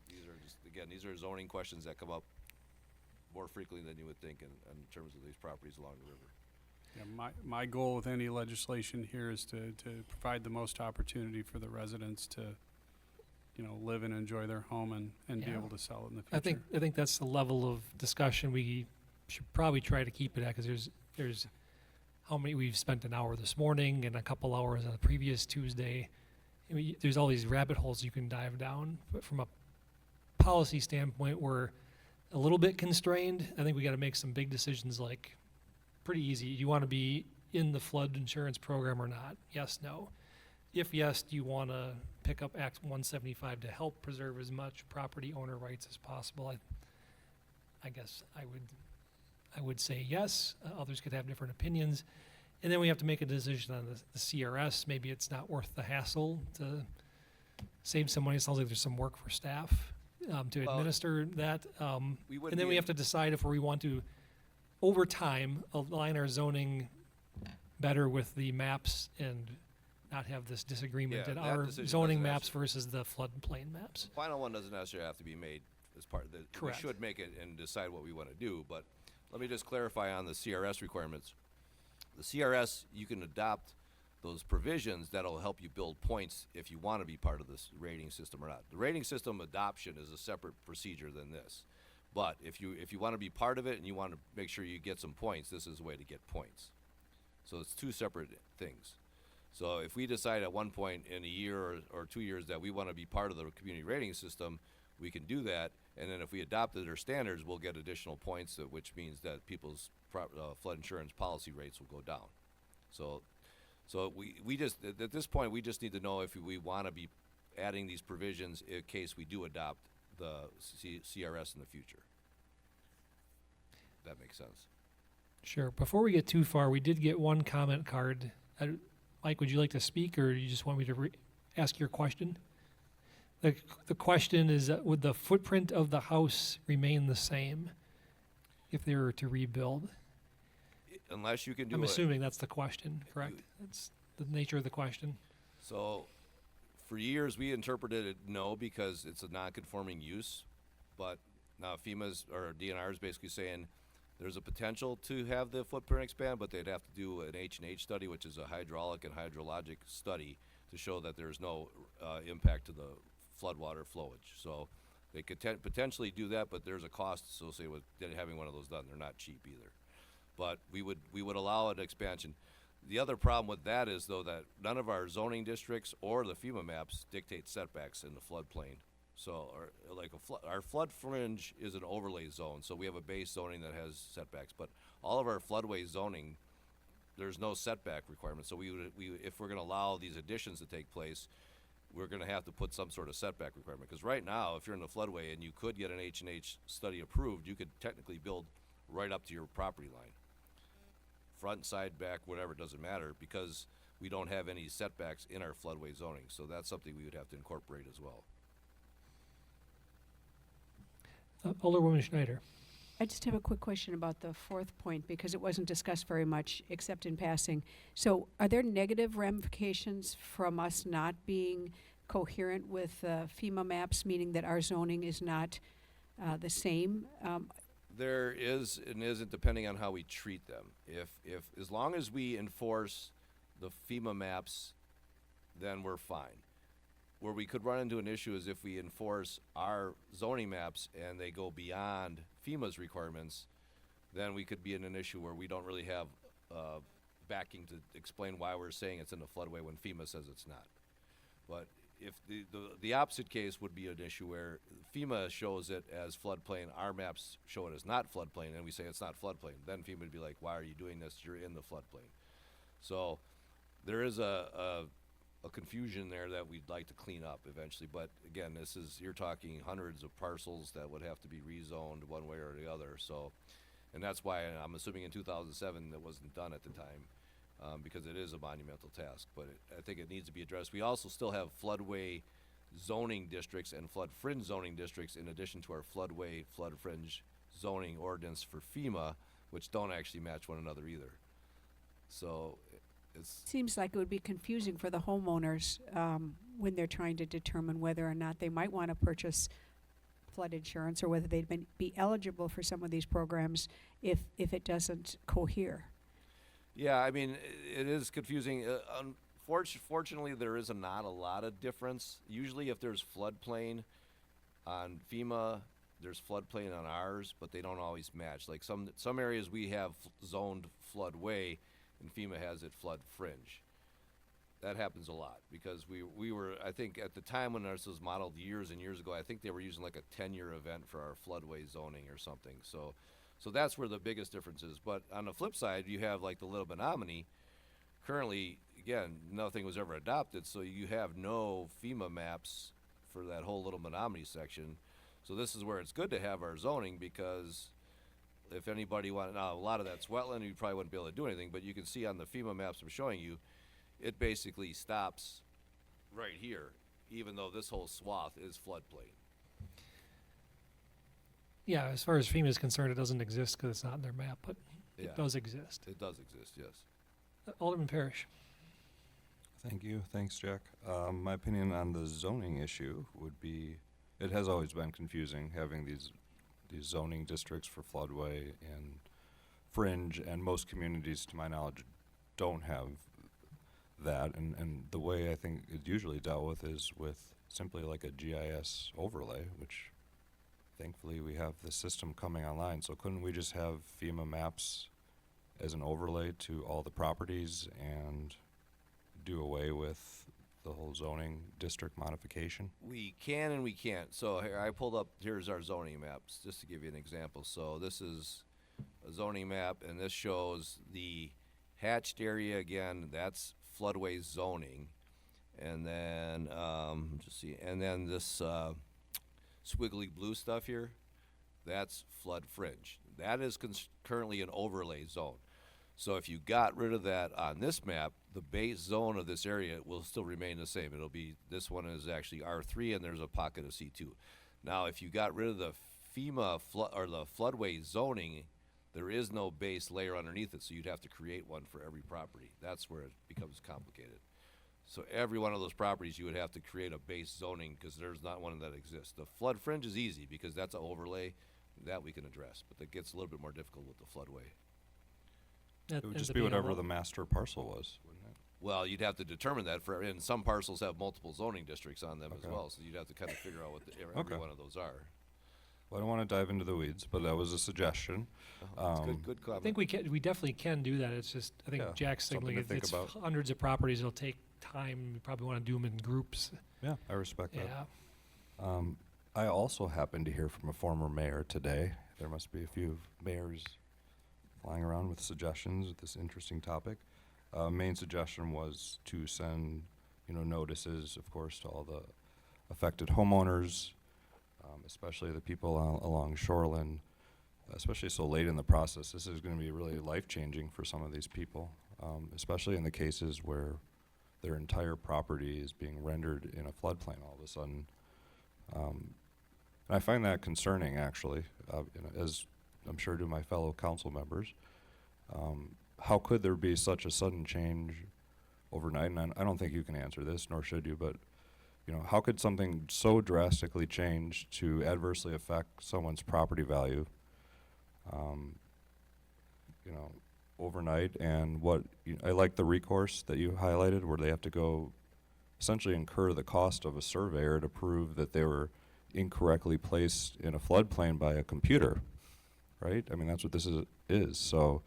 These are just, again, these are zoning questions that come up more frequently than you would think in terms of these properties along the river. Yeah, my goal with any legislation here is to provide the most opportunity for the residents to, you know, live and enjoy their home and be Yeah. able to sell it in the future. I think that's the level of discussion we should probably try to keep it at, because there's how many, we've spent an hour this morning and a couple hours on the previous Tuesday. I mean, there's all these rabbit holes you can dive down, but from a policy standpoint, we're a little bit constrained. I think we got to make some big decisions, like pretty easy. You want to be in the flood insurance program or not? Yes, no. If yes, do you want to pick up Act 175 to help preserve as much property owner rights as possible? I guess I would say yes. Others could have different opinions. And then we have to make a decision on the CRS. Maybe it's not worth the hassle to save some money. It sounds like there's some work for staff to Well, administer that. We wouldn't And then be we in- have to decide if we want to, over time, align our zoning better with the maps and not have this disagreement Yeah, in that our decision zoning doesn't maps actually- versus the floodplain maps. Final one doesn't necessarily have to be made as part of the, Correct. we should make it and decide what we want to do, but let me just clarify on the CRS requirements. The CRS, you can adopt those provisions that'll help you build points if you want to be part of this rating system or not. The rating system adoption is a separate procedure than this. But if you want to be part of it and you want to make sure you get some points, this is a way to get points. So it's two separate things. So if we decide at one point in a year or 2 years that we want to be part of the community rating system, we can do that. And then if we adopted their standards, we'll get additional points, which means that people's flood insurance policy rates will go down. So we just, at this point, we just need to know if we want to be adding these provisions in case we do adopt the CRS in the future. That makes sense. Sure. Before we get too far, we did get one comment card. Mike, would you like to speak, or you just want me to ask your question? The question is, would the footprint of the house remain the same if they were to rebuild? Unless you can do I'm it. assuming that's the question, correct? That's the nature of the question. So, for years, we interpreted it no because it's a non-conforming use. But now FEMA's or DNR is basically saying there's a potential to have the footprint expand, but they'd have to do an H&H study, which is a hydraulic and hydrologic study to show that there's no impact to the floodwater flowage. So they could potentially do that, but there's a cost associated with having one of those done. They're not cheap either. But we would allow an expansion. The other problem with that is, though, that none of our zoning districts or the FEMA maps dictate setbacks in the floodplain. So, our flood fringe is an overlay zone, so we have a base zoning that has setbacks. But all of our floodway zoning, there's no setback requirement. So if we're going to allow these additions to take place, we're going to have to put some sort of setback requirement. Because right now, if you're in the floodway and you could get an H&H study approved, you could technically build right up to your property line. Front, side, back, whatever, it doesn't matter, because we don't have any setbacks in our floodway zoning. So that's something we would have to incorporate as well. Alderwoman Schneider. I just have a quick question about the fourth point, because it wasn't discussed very much, except in passing. So are there negative ramifications from us not being coherent with FEMA maps, meaning that our zoning is not the same? There is and isn't, depending on how we treat them. If as long as we enforce the FEMA maps, then we're fine. Where we could run into an issue is if we enforce our zoning maps and they go beyond FEMA's requirements, then we could be in an issue where we don't really have backing to explain why we're saying it's in the floodway when FEMA says it's not. But if the opposite case would be an issue where FEMA shows it as floodplain, our maps show it as not floodplain, and we say it's not floodplain, then FEMA would be like, why are you doing this? You're in the floodplain. So there is a confusion there that we'd like to clean up eventually. But again, you're talking hundreds of parcels that would have to be rezoned one way or the other. So, and that's why I'm assuming in 2007 that wasn't done at the time. Because it is a monumental task, but I think it needs to be addressed. We also still have floodway zoning districts and flood fringe zoning districts in addition to our floodway, flood fringe zoning ordinance for FEMA, which don't actually match one another either. So it's, Seems like it would be confusing for the homeowners when they're trying to determine whether or not they might want to purchase flood insurance or whether they'd be eligible for some of these programs if it doesn't cohere. yeah, I mean, it is confusing. Fortunately, there is not a lot of difference. Usually if there's floodplain on FEMA, there's floodplain on ours, but they don't always match. Like some areas we have zoned floodway, and FEMA has it flood fringe. That happens a lot because we were, I think at the time when this was modeled years and years ago, I think they were using like a 10-year event for our floodway zoning or something. So that's where the biggest difference is. But on the flip side, you have like the Little Menominee. Currently, again, nothing was ever adopted, so you have no FEMA maps for that whole Little Menominee section. So this is where it's good to have our zoning because if anybody wanted, now a lot of that's wetland, you probably wouldn't be able to do anything, but you can see on the FEMA maps I'm showing you, it basically stops right here, even though this whole swath is floodplain. Yeah, as far as FEMA is concerned, it doesn't exist because it's not in their map, but Yeah. it does exist. It does exist, yes. Alderman Parrish. Thank you. Thanks, Jack. My opinion on the zoning issue would be, it has always been confusing having these zoning districts for floodway and fringe, and most communities, to my knowledge, don't have that. And the way I think it's usually dealt with is with simply like a GIS overlay, which thankfully we have the system coming online. So couldn't we just have FEMA maps as an overlay to all the properties and do away with the whole zoning district modification? We can and we can't. So here, I pulled up, here's our zoning maps, just to give you an example. So this is a zoning map, and this shows the hatched area again, that's floodway zoning. And then, just see, and then this squiggly blue stuff here, that's flood fringe. That is currently an overlay zone. So if you got rid of that on this map, the base zone of this area will still remain the same. It'll be, this one is actually R3 and there's a pocket of C2. Now if you got rid of the FEMA or the floodway zoning, there is no base layer underneath it, so you'd have to create one for every property. That's where it becomes complicated. So every one of those properties you would have to create a base zoning because there's not one that exists. The flood fringe is easy because that's an overlay that we can address, but that gets a little bit more difficult with the floodway. That It would ends just up be being a whatever lo- the master parcel was, wouldn't it? Well, you'd have to determine that and some parcels have multiple zoning districts on them as Okay. well, so you'd have to kind of figure out what every Okay. one of those are. Well, I don't want to dive into the weeds, but that was a suggestion. It's good I comment. think we definitely can do that. It's just, I think Yeah, Jack's something signaling to think it's about. hundreds of properties. It'll take time. You probably want to do them in groups. Yeah, I respect that. Yeah. I also happened to hear from a former mayor today. There must be a few mayors flying around with suggestions with this interesting topic. Main suggestion was to send, notices, of course, to all the affected homeowners, especially the people along shoreline, especially so late in the process. This is going to be really life-changing for some of these people, especially in the cases where their entire property is being rendered in a floodplain all of a sudden. And I find that concerning, actually, as I'm sure do my fellow council members. How could there be such a sudden change overnight? And I don't think you can answer this, nor should you, but how could something so drastically change to adversely affect someone's property value you know, overnight. And I like the recourse that you highlighted, where they have to go essentially incur the cost of a surveyor to prove that they were incorrectly placed in a floodplain by a computer, right? I mean, that's what this is. So,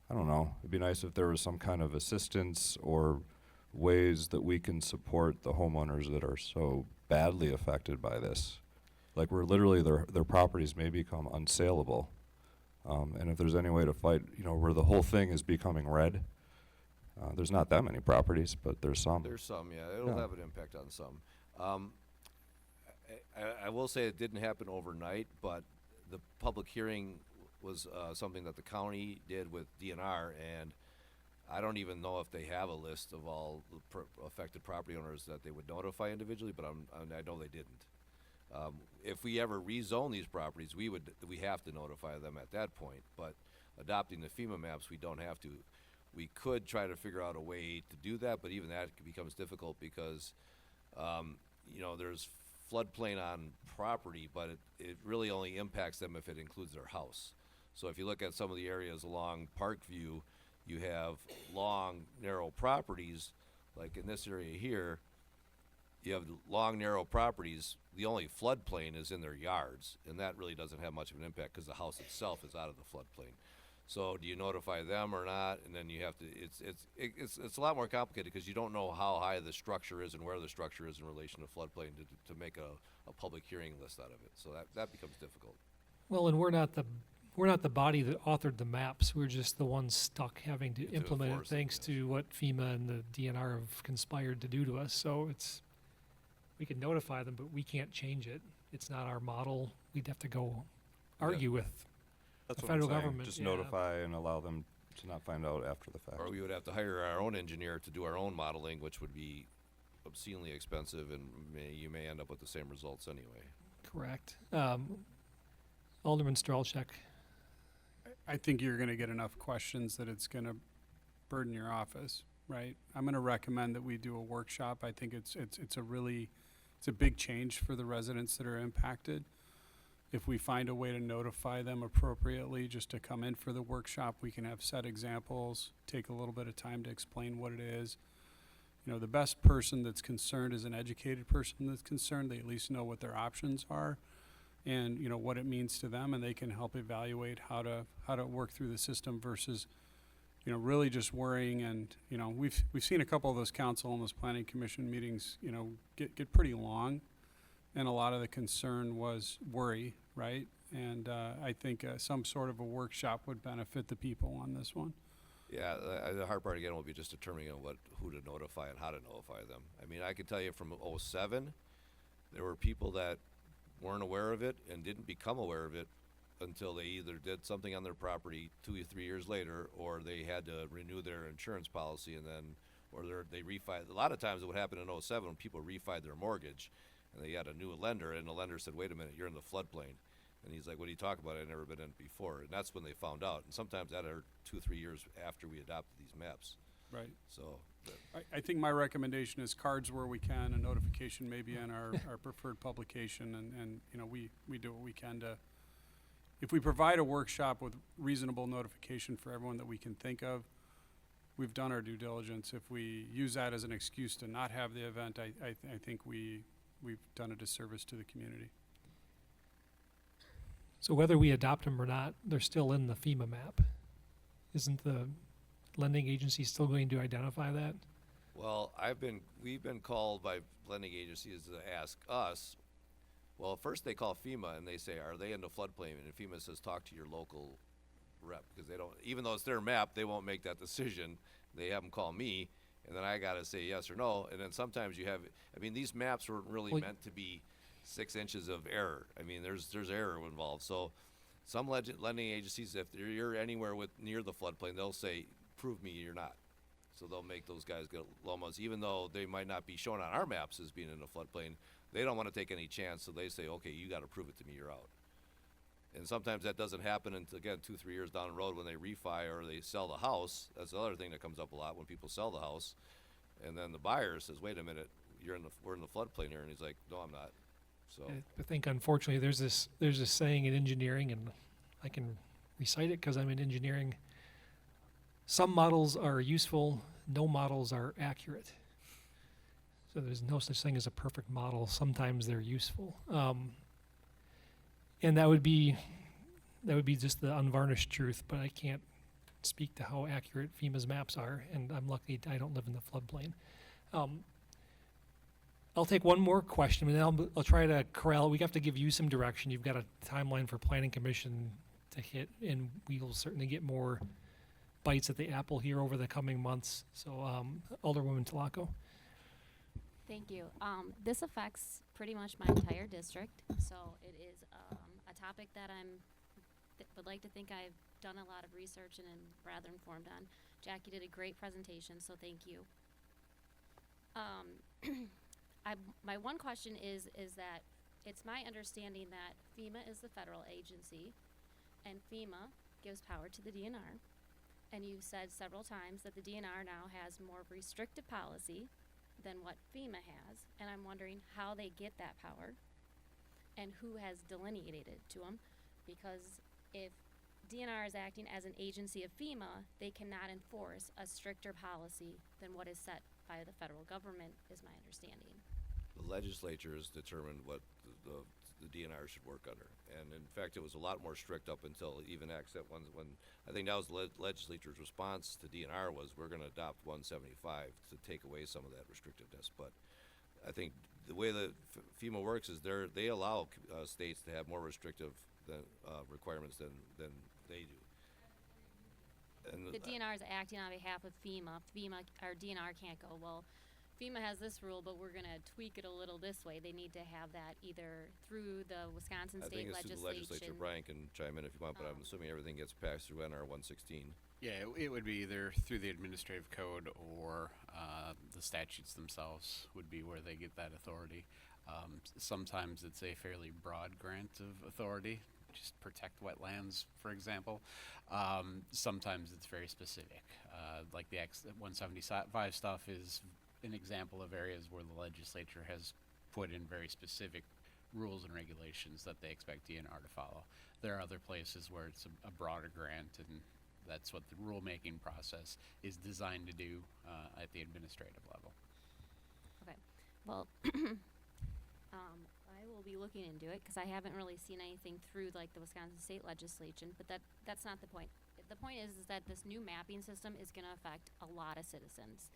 I don't know. It'd be nice if there was some kind of assistance or ways that we can support the homeowners that are so badly affected by this. Like, where literally their properties may become unsaleable. And if there's any way to fight, where the whole thing is becoming red, there's not that many properties, but there's some. There's some, yeah. It'll Yeah. have an impact on some. I will say it didn't happen overnight, but the public hearing was something that the county did with DNR, and I don't even know if they have a list of all the affected property owners that they would notify individually, but I know they didn't. If we ever rezone these properties, we have to notify them at that point. But adopting the FEMA maps, we don't have to. We could try to figure out a way to do that, but even that becomes difficult because, there's floodplain on property, but it really only impacts them if it includes their house. So if you look at some of the areas along Parkview, you have long, narrow properties, like in this area here, you have long, narrow properties. The only floodplain is in their yards, and that really doesn't have much of an impact because the house itself is out of the floodplain. So do you notify them or not? And then you have to. It's a lot more complicated because you don't know how high the structure is and where the structure is in relation to floodplain to make a public hearing list out of it. So that becomes difficult. Well, and we're not the body that authored the maps. We're just the ones stuck having to To implement it, enforce it, thanks yes. to what FEMA and the DNR have conspired to do to us. So we can notify them, but we can't change it. It's not our model. We'd have to go argue with That's the what I'm federal saying. government. Just yeah. notify and allow them to not find out after the fact. Or we would have to hire our own engineer to do our own modeling, which would be obscenely expensive, and you may end up with the same results anyway. Correct. Alderman Stralchek. I think you're gonna get enough questions that it's gonna burden your office, right? I'm gonna recommend that we do a workshop. I think it's a big change for the residents that are impacted. If we find a way to notify them appropriately, just to come in for the workshop, we can have set examples, take a little bit of time to explain what it is. The best person that's concerned is an educated person that's concerned. They at least know what their options are and, what it means to them, and they can help evaluate how to work through the system versus, really just worrying. And, we've seen a couple of those council and those planning commission meetings, get pretty long. And a lot of the concern was worry, right? And I think some sort of a workshop would benefit the people on this one. Yeah, the hard part again will be just determining who to notify and how to notify them. I mean, I can tell you from '07, there were people that weren't aware of it and didn't become aware of it until they either did something on their property 2 or 3 years later, or they had to renew their insurance policy, and then, or they refi. A lot of times it would happen in '07 when people refied their mortgage, and they had a new lender, and the lender said, "Wait a minute, you're in the floodplain." And he's like, "What are you talking about? I've never been in it before." And that's when they found out. And sometimes that are 2 or 3 years after we adopted these maps. Right. So, I think my recommendation is cards where we can, and notification maybe on our preferred publication, and we do what we can to, if we provide a workshop with reasonable notification for everyone that we can think of, we've done our due diligence. If we use that as an excuse to not have the event, I think we've done a disservice to the community. So whether we adopt them or not, they're still in the FEMA map. Isn't the lending agency still going to identify that? well, we've been called by lending agencies to ask us. Well, first they call FEMA and they say, "Are they in the floodplain?" And FEMA says, "Talk to your local rep," because they don't, even though it's their map, they won't make that decision. They have them call me, and then I got to say yes or no. And then sometimes these maps weren't really Well, meant to be 6 inches of error. I mean, there's error involved. So some lending agencies, if you're anywhere near the floodplain, they'll say, "Prove me you're not." So they'll make those guys get lomas, even though they might not be shown on our maps as being in a floodplain. They don't want to take any chance, so they say, "Okay, you got to prove it to me you're out." And sometimes that doesn't happen until, again, 2 or 3 years down the road when they refi or they sell the house. That's the other thing that comes up a lot when people sell the house. And then the buyer says, "Wait a minute, we're in the floodplain here." And he's like, "No, I'm not." So I think unfortunately there's this saying in engineering, and I can recite it because I'm in engineering. Some models are useful, no models are accurate. So there's no such thing as a perfect model. Sometimes they're useful. And that would be just the unvarnished truth, but I can't speak to how accurate FEMA's maps are, and I'm lucky I don't live in the floodplain. I'll take one more question, and then I'll try to corral. We have to give you some direction. You've got a timeline for Planning Commission to hit, and we will certainly get more bites at the apple here over the coming months. So, Alderwoman Talaco. Thank you. This affects pretty much my entire district, so it is a topic that would like to think I've done a lot of research and am rather informed on. Jackie did a great presentation, so thank you. My one question is that it's my understanding that FEMA is the federal agency, and FEMA gives power to the DNR. And you said several times that the DNR now has more restrictive policy than what FEMA has, and I'm wondering how they get that power and who has delineated it to them, because if DNR is acting as an agency of FEMA, they cannot enforce a stricter policy than what is set by the federal government, is my understanding. The legislature has determined what the DNR should work under. And in fact, it was a lot more strict up until even Act when I think that was the legislature's response to DNR was we're going to adopt 175 to take away some of that restrictiveness. But I think the way that FEMA works is they allow states to have more restrictive requirements than they do. And The DNR is acting on behalf of FEMA. Or DNR can't go, well, FEMA has this rule, but we're going to tweak it a little this way. They need to have that either through the Wisconsin I State think it's through the legislature. Brian can chime in if you want, but I'm assuming everything gets passed through NR 116. Yeah, it would be either through the administrative code or the statutes themselves would be where they get that authority. Sometimes it's a fairly broad grant of authority, just protect wetlands, for example. Sometimes it's very specific. Like the X 175 stuff is an example of areas where the legislature has put in very specific rules and regulations that they expect DNR to follow. There are other places where it's a broader grant, and that's what the rulemaking process is designed to do at the administrative level. Okay. Well, I will be looking into it because I haven't really seen anything through like the Wisconsin State Legislation, but that's not the point. The point is that this new mapping system is going to affect a lot of citizens.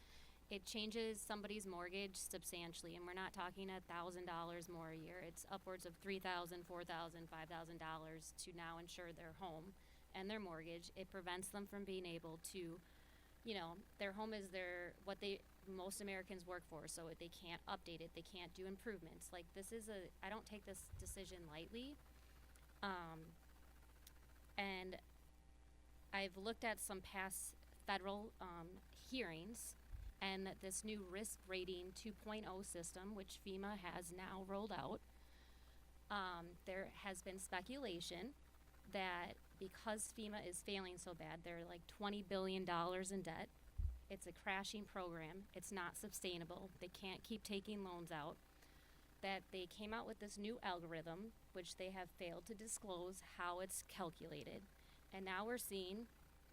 It changes somebody's mortgage substantially, and we're not talking $1,000 more a year. It's upwards of $3,000, $4,000, $5,000 to now insure their home and their mortgage. It prevents them from being able to, their home is what most Americans work for, so they can't update it, they can't do improvements. Like I don't take this decision lightly. And I've looked at some past federal hearings, and that this new risk rating 2.0 system, which FEMA has now rolled out, there has been speculation that because FEMA is failing so bad, they're like $20 billion in debt. It's a crashing program. It's not sustainable. They can't keep taking loans out. That they came out with this new algorithm, which they have failed to disclose how it's calculated. And now we're seeing,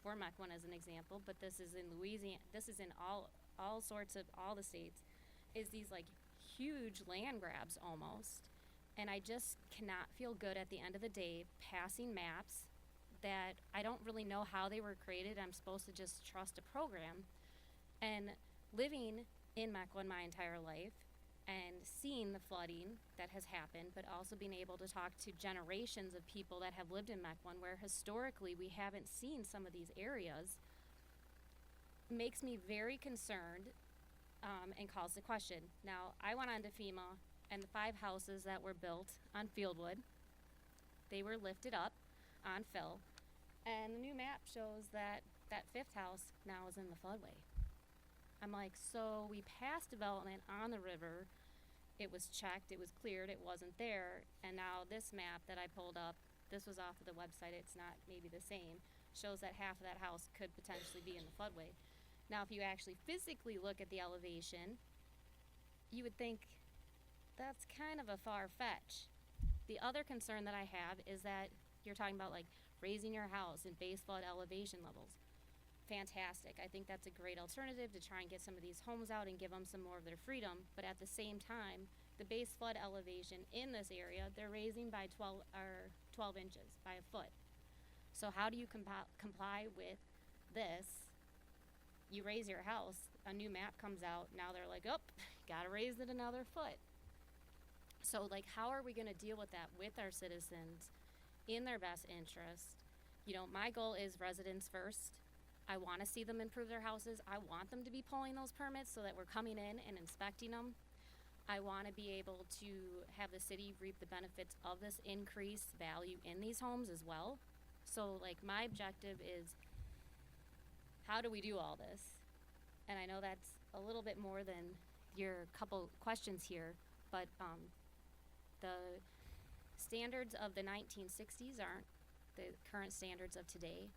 for Mequon as an example, but this is in Louisiana, this is in all sorts of all the states, is these like huge land grabs almost. And I just cannot feel good at the end of the day passing maps that I don't really know how they were created. I'm supposed to just trust a program. And living in Mequon my entire life and seeing the flooding that has happened, but also being able to talk to generations of people that have lived in Mequon where historically we haven't seen some of these areas, makes me very concerned and calls the question. Now, I went on to FEMA, and the 5 houses that were built on Fieldwood, they were lifted up on fill, and the new map shows that that 5th house now is in the floodway. I'm like, so we passed development on the river, it was checked, it was cleared, it wasn't there, and now this map that I pulled up, this was off of the website, it's not maybe the same, shows that half of that house could potentially be in the floodway. Now, if you actually physically look at the elevation, you would think that's kind of a far fetch. The other concern that I have is that you're talking about like raising your house and base flood elevation levels. Fantastic. I think that's a great alternative to try and get some of these homes out and give them some more of their freedom. But at the same time, the base flood elevation in this area, they're raising by 12 inches, by a foot. So how do you comply with this? You raise your house, a new map comes out, now they're like, oh, gotta raise it another foot. So like, how are we gonna deal with that with our citizens in their best interest? You know, my goal is residents first. I wanna see them improve their houses. I want them to be pulling those permits so that we're coming in and inspecting them. I wanna be able to have the city reap the benefits of this increased value in these homes as well. So like, my objective is, how do we do all this? And I know that's a little bit more than your couple questions here, but the standards of the 1960s aren't the current standards of today.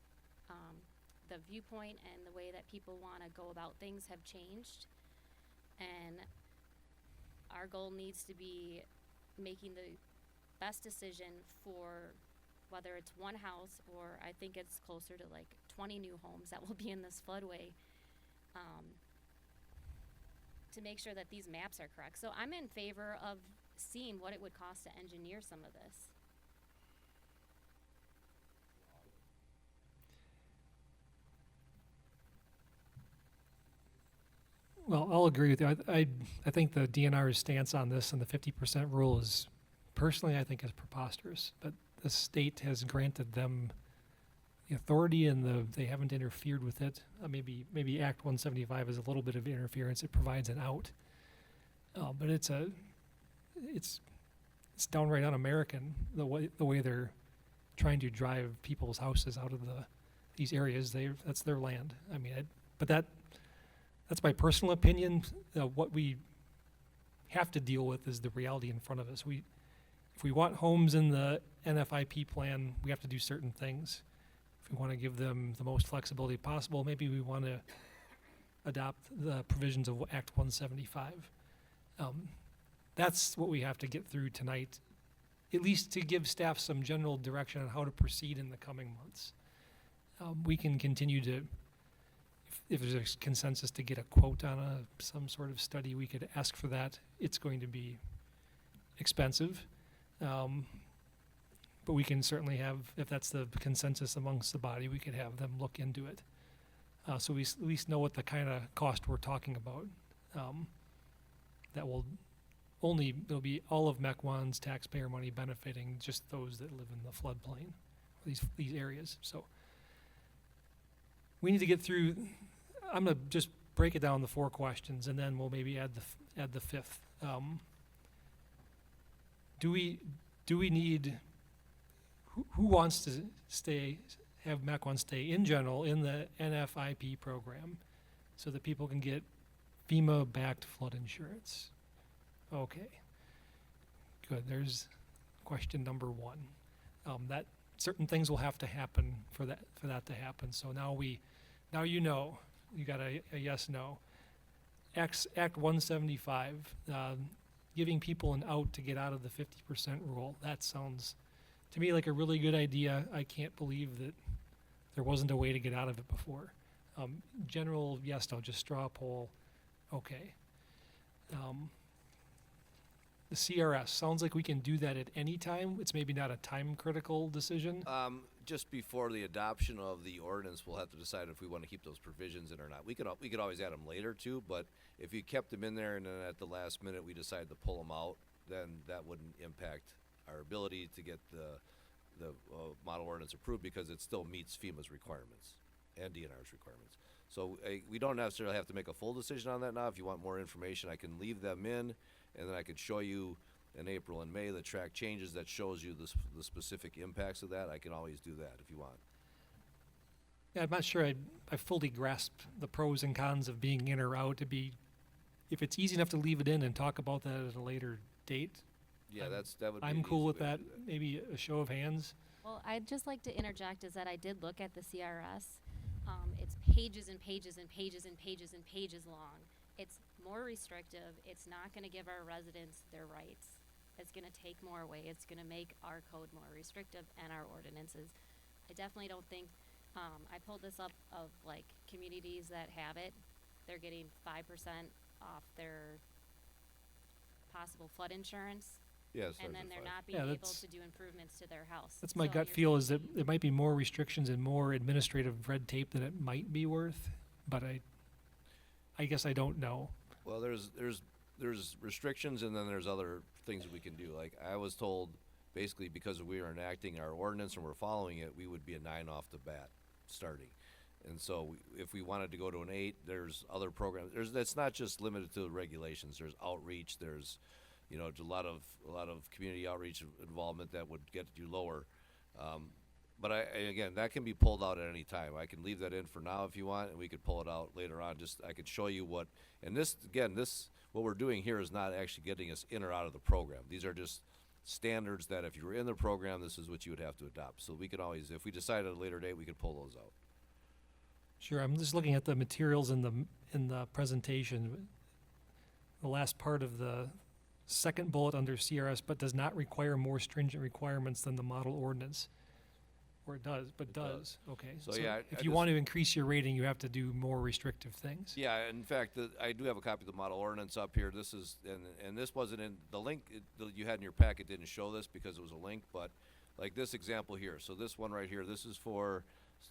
The viewpoint and the way that people want to go about things have changed, and our goal needs to be making the best decision for whether it's one house, or I think it's closer to like 20 new homes that will be in this floodway, to make sure that these maps are correct. So I'm in favor of seeing what it would cost to engineer some of this. Well, I'll agree with you. I think the DNR's stance on this and the 50% rule is, personally, I think is preposterous. But the state has granted them the authority, and they haven't interfered with it. Maybe Act 175 is a little bit of interference. It provides an out, but it's downright un-American the way they're trying to drive people's houses out of these areas. That's their land. But that's my personal opinion. What we have to deal with is the reality in front of us. If we want homes in the NFIP plan, we have to do certain things. If we want to give them the most flexibility possible, maybe we want to adopt the provisions of Act 175. That's what we have to get through tonight, at least to give staff some general direction on how to proceed in the coming months. We can continue to, if there's a consensus to get a quote on some sort of study, we could ask for that. It's going to be expensive. But we can certainly have, if that's the consensus amongst the body, we could have them look into it. So we at least know what the kind of cost we're talking about. It'll be all of Mequon's taxpayer money benefiting just those that live in the floodplain, these areas. So we need to get through. I'm gonna just break it down the 4 questions, and then we'll maybe add the 5th. Do we need, who wants to have Mequon stay in general in the NFIP program so that people can get FEMA-backed flood insurance? Okay, good. There's question number 1. That certain things will have to happen for that to happen. So now you know, you got a yes, no. Act 175, giving people an out to get out of the 50% rule. That sounds to me like a really good idea. I can't believe that there wasn't a way to get out of it before. General yes, no, just straw poll. Okay. The CRS, sounds like we can do that at any time. It's maybe not a time critical decision. Just before the adoption of the ordinance, we'll have to decide if we want to keep those provisions in or not. We could always add them later too, but if you kept them in there and then at the last minute we decided to pull them out, then that wouldn't impact our ability to get the model ordinance approved, because it still meets FEMA's requirements and DNR's requirements. So we don't necessarily have to make a full decision on that now. If you want more information, I can leave them in, and then I could show you in April and May the track changes that shows you the specific impacts of that. I can always do that if you want. Yeah, I'm not sure I fully grasp the pros and cons of being in or out. If it's easy enough to leave it in and talk about that at a later date. Yeah, that would be I'm an cool easy with way to that. do Maybe a show of hands. Well, I'd just like to interject is that I did look at the CRS. It's pages and pages and pages and pages and pages long. It's more restrictive. It's not going to give our residents their rights. It's gonna take more away. It's gonna make our code more restrictive and our ordinances. I definitely don't think, I pulled this up of like communities that have it. They're getting 5% off their possible flood insurance, Yeah, and then they're not Yeah, being able that's- to do improvements to their house. That's my So gut you're feel, is that it might be more restrictions and more administrative red tape than it might be worth, but I guess I don't know. Well, there's restrictions, and then there's other things that we can do. Like, I was told, basically, because we are enacting our ordinance and we're following it, we would be a 9 off the bat, starting. And so if we wanted to go to an 8, there's other programs. That's not just limited to the regulations. There's outreach, there's, you know, a lot of community outreach involvement that would get you lower. But again, that can be pulled out at any time. I can leave that in for now if you want, and we could pull it out later on. I could show you what, and what we're doing here is not actually getting us in or out of the program. These are just standards that if you were in the program, this is what you would have to adopt. So we can always, if we decide at a later date, we could pull those out. Sure, I'm just looking at the materials in the presentation. The last part of the second bullet under CRS, but does not require more stringent requirements than the model ordinance. Or it does, but It does. does. Okay. So, yeah, if I you just- want to increase your rating, you have to do more restrictive things. Yeah, in fact, I do have a copy of the model ordinance up here. This is, and this wasn't in, the link that you had in your packet didn't show this because it was a link, but like this example here. So this one right here, this is for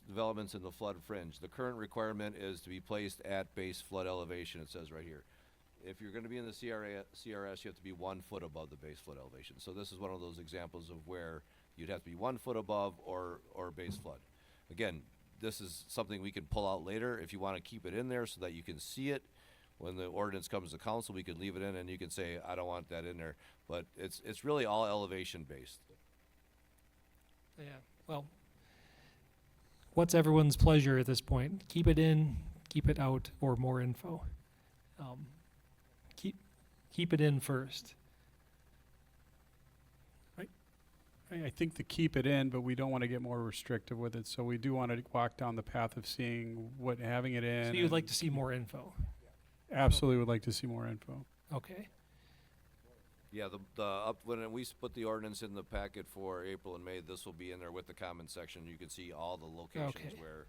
developments in the flood fringe. The current requirement is to be placed at base flood elevation, it says right here. If you're gonna be in the CRS, you have to be 1 foot above the base flood elevation. So this is one of those examples of where you'd have to be 1 foot above or base flood. Again, this is something we can pull out later if you wanna keep it in there so that you can see it. When the ordinance comes to council, we could leave it in and you can say, I don't want that in there. But it's really all elevation based. Yeah, well, what's everyone's pleasure at this point? Keep it in, keep it out, or more info? Keep it in first. I think to keep it in, but we don't want to get more restrictive with it, so we do want to walk down the path of seeing what, having it in. So you'd like and to see more info? Absolutely would like to see more info. Okay. Yeah, when we put the ordinance in the packet for April and May, this will be in there with the comment section. You can see all the locations Okay. where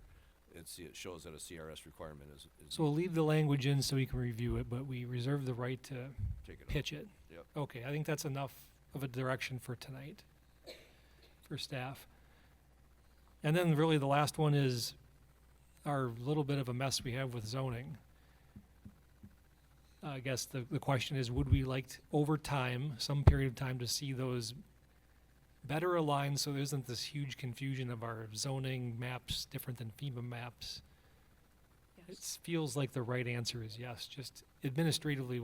it shows that a CRS requirement is So we'll leave the language in so we can review it, but we reserve the right to take it out. pitch it. Yep. Okay, I think that's enough of a direction for tonight, for staff. And then really the last one is our little bit of a mess we have with zoning. I guess the question is, would we like over time, some period of time, to see those better aligned so there isn't this huge confusion of our zoning maps different than FEMA maps? It feels like the right answer is yes. Just administratively,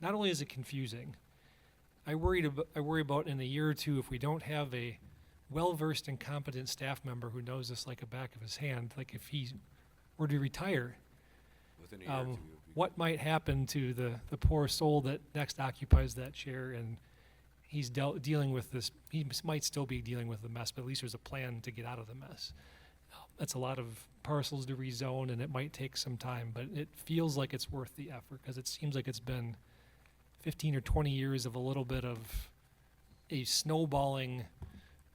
not only is it confusing, I worry about in a year or two if we don't have a well-versed and competent staff member who knows this like a back of his hand, like if he were to retire, Within a year or two, it would be what might happen to the poor soul that next occupies that chair, and he's dealing with this, might still be dealing with the mess, but at least there's a plan to get out of the mess. That's a lot of parcels to rezone, and it might take some time, but it feels like it's worth the effort, because it seems like it's been 15 or 20 years of a little bit of a snowballing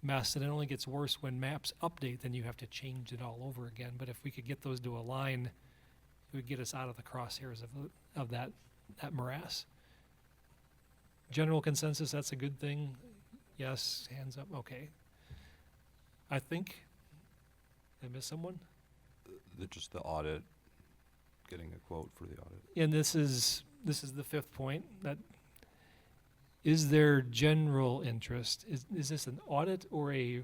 mess, and it only gets worse when maps update, then you have to change it all over again. But if we could get those to align, it would get us out of the crosshairs of that morass. General consensus, that's a good thing? Yes, hands up, okay. I think, did I miss someone? Just the audit, getting a quote for the audit. And this is the fifth point, that is there general interest? Is this an audit or I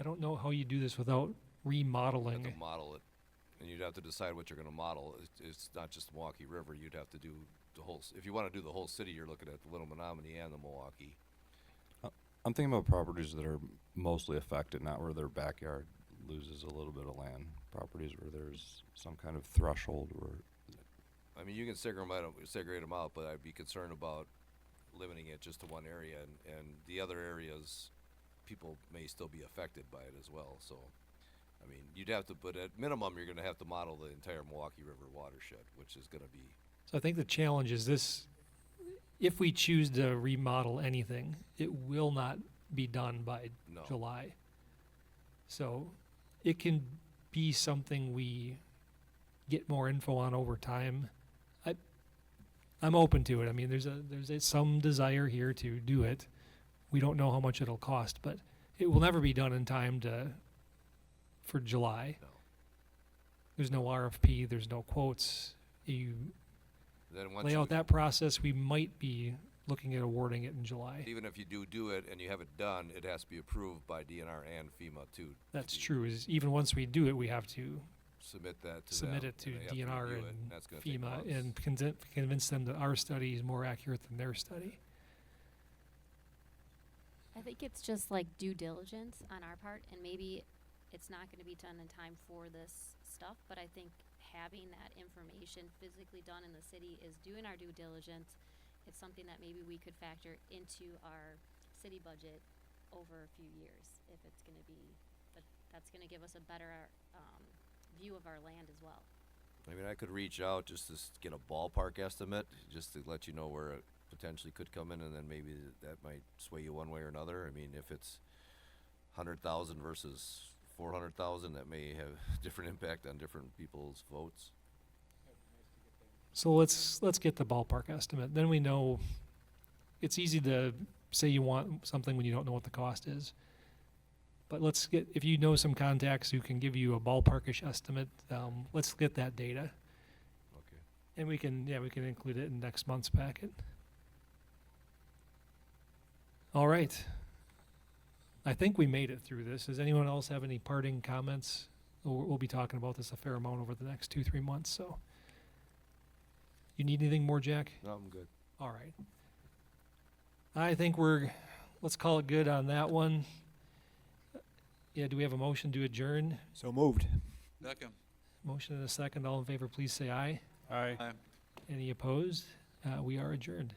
don't know how you do this without You remodeling. have to model it, and you'd have to decide what you're gonna model. It's not just the Milwaukee River, you'd have to do the whole, if you wanna do the whole city, you're looking at the Little Menominee and the Milwaukee. I'm thinking about properties that are mostly affected, not where their backyard loses a little bit of land. Properties where there's some kind of threshold where, I mean, you can segregate them out, but I'd be concerned about limiting it just to one area, and the other areas, people may still be affected by it as well, so. I mean, you'd have to, but at minimum, you're gonna have to model the entire Milwaukee River watershed, which is gonna be, So I think the challenge is this, if we choose to remodel anything, it will not be done by No. July. So it can be something we get more info on over time. I'm open to it. I mean, there's some desire here to do it. We don't know how much it'll cost, but it will never be done in time for July. No. There's no RFP, there's no quotes. You Then once lay out that process, we might be looking at awarding it in July. even if you do it and you have it done, it has to be approved by DNR and FEMA too. That's to true, is even once we do it, we have to Submit that to submit them, it to and they have to DNR review it, and that's gonna take FEMA months. and convince them that our study is more accurate than their study. I think it's just like due diligence on our part, and maybe it's not gonna be done in time for this stuff, but I think having that information physically done in the city is doing our due diligence. It's something that maybe we could factor into our city budget over a few years, if it's gonna be, but that's gonna give us a better, view of our land as well. I mean, I could reach out just to get a ballpark estimate, just to let you know where it potentially could come in, and then maybe that might sway you one way or another. I mean, if it's 100,000 versus 400,000, that may have different impact on different people's votes. So let's get the ballpark estimate. Then we know, it's easy to say you want something when you don't know what the cost is. But if you know some contacts who can give you a ballparkish estimate, let's get that data. Okay. And we can include it in next month's packet. All right. I think we made it through this. Does anyone else have any parting comments? We'll be talking about this a fair amount over the next 2-3 months, so. You need anything more, Jack? No, I'm good. All right. I think let's call it good on that one. Yeah, do we have a motion to adjourn? So moved. Second. Motion and a second. All in favor, please say aye. Aye. Aye. Any opposed? We are adjourned.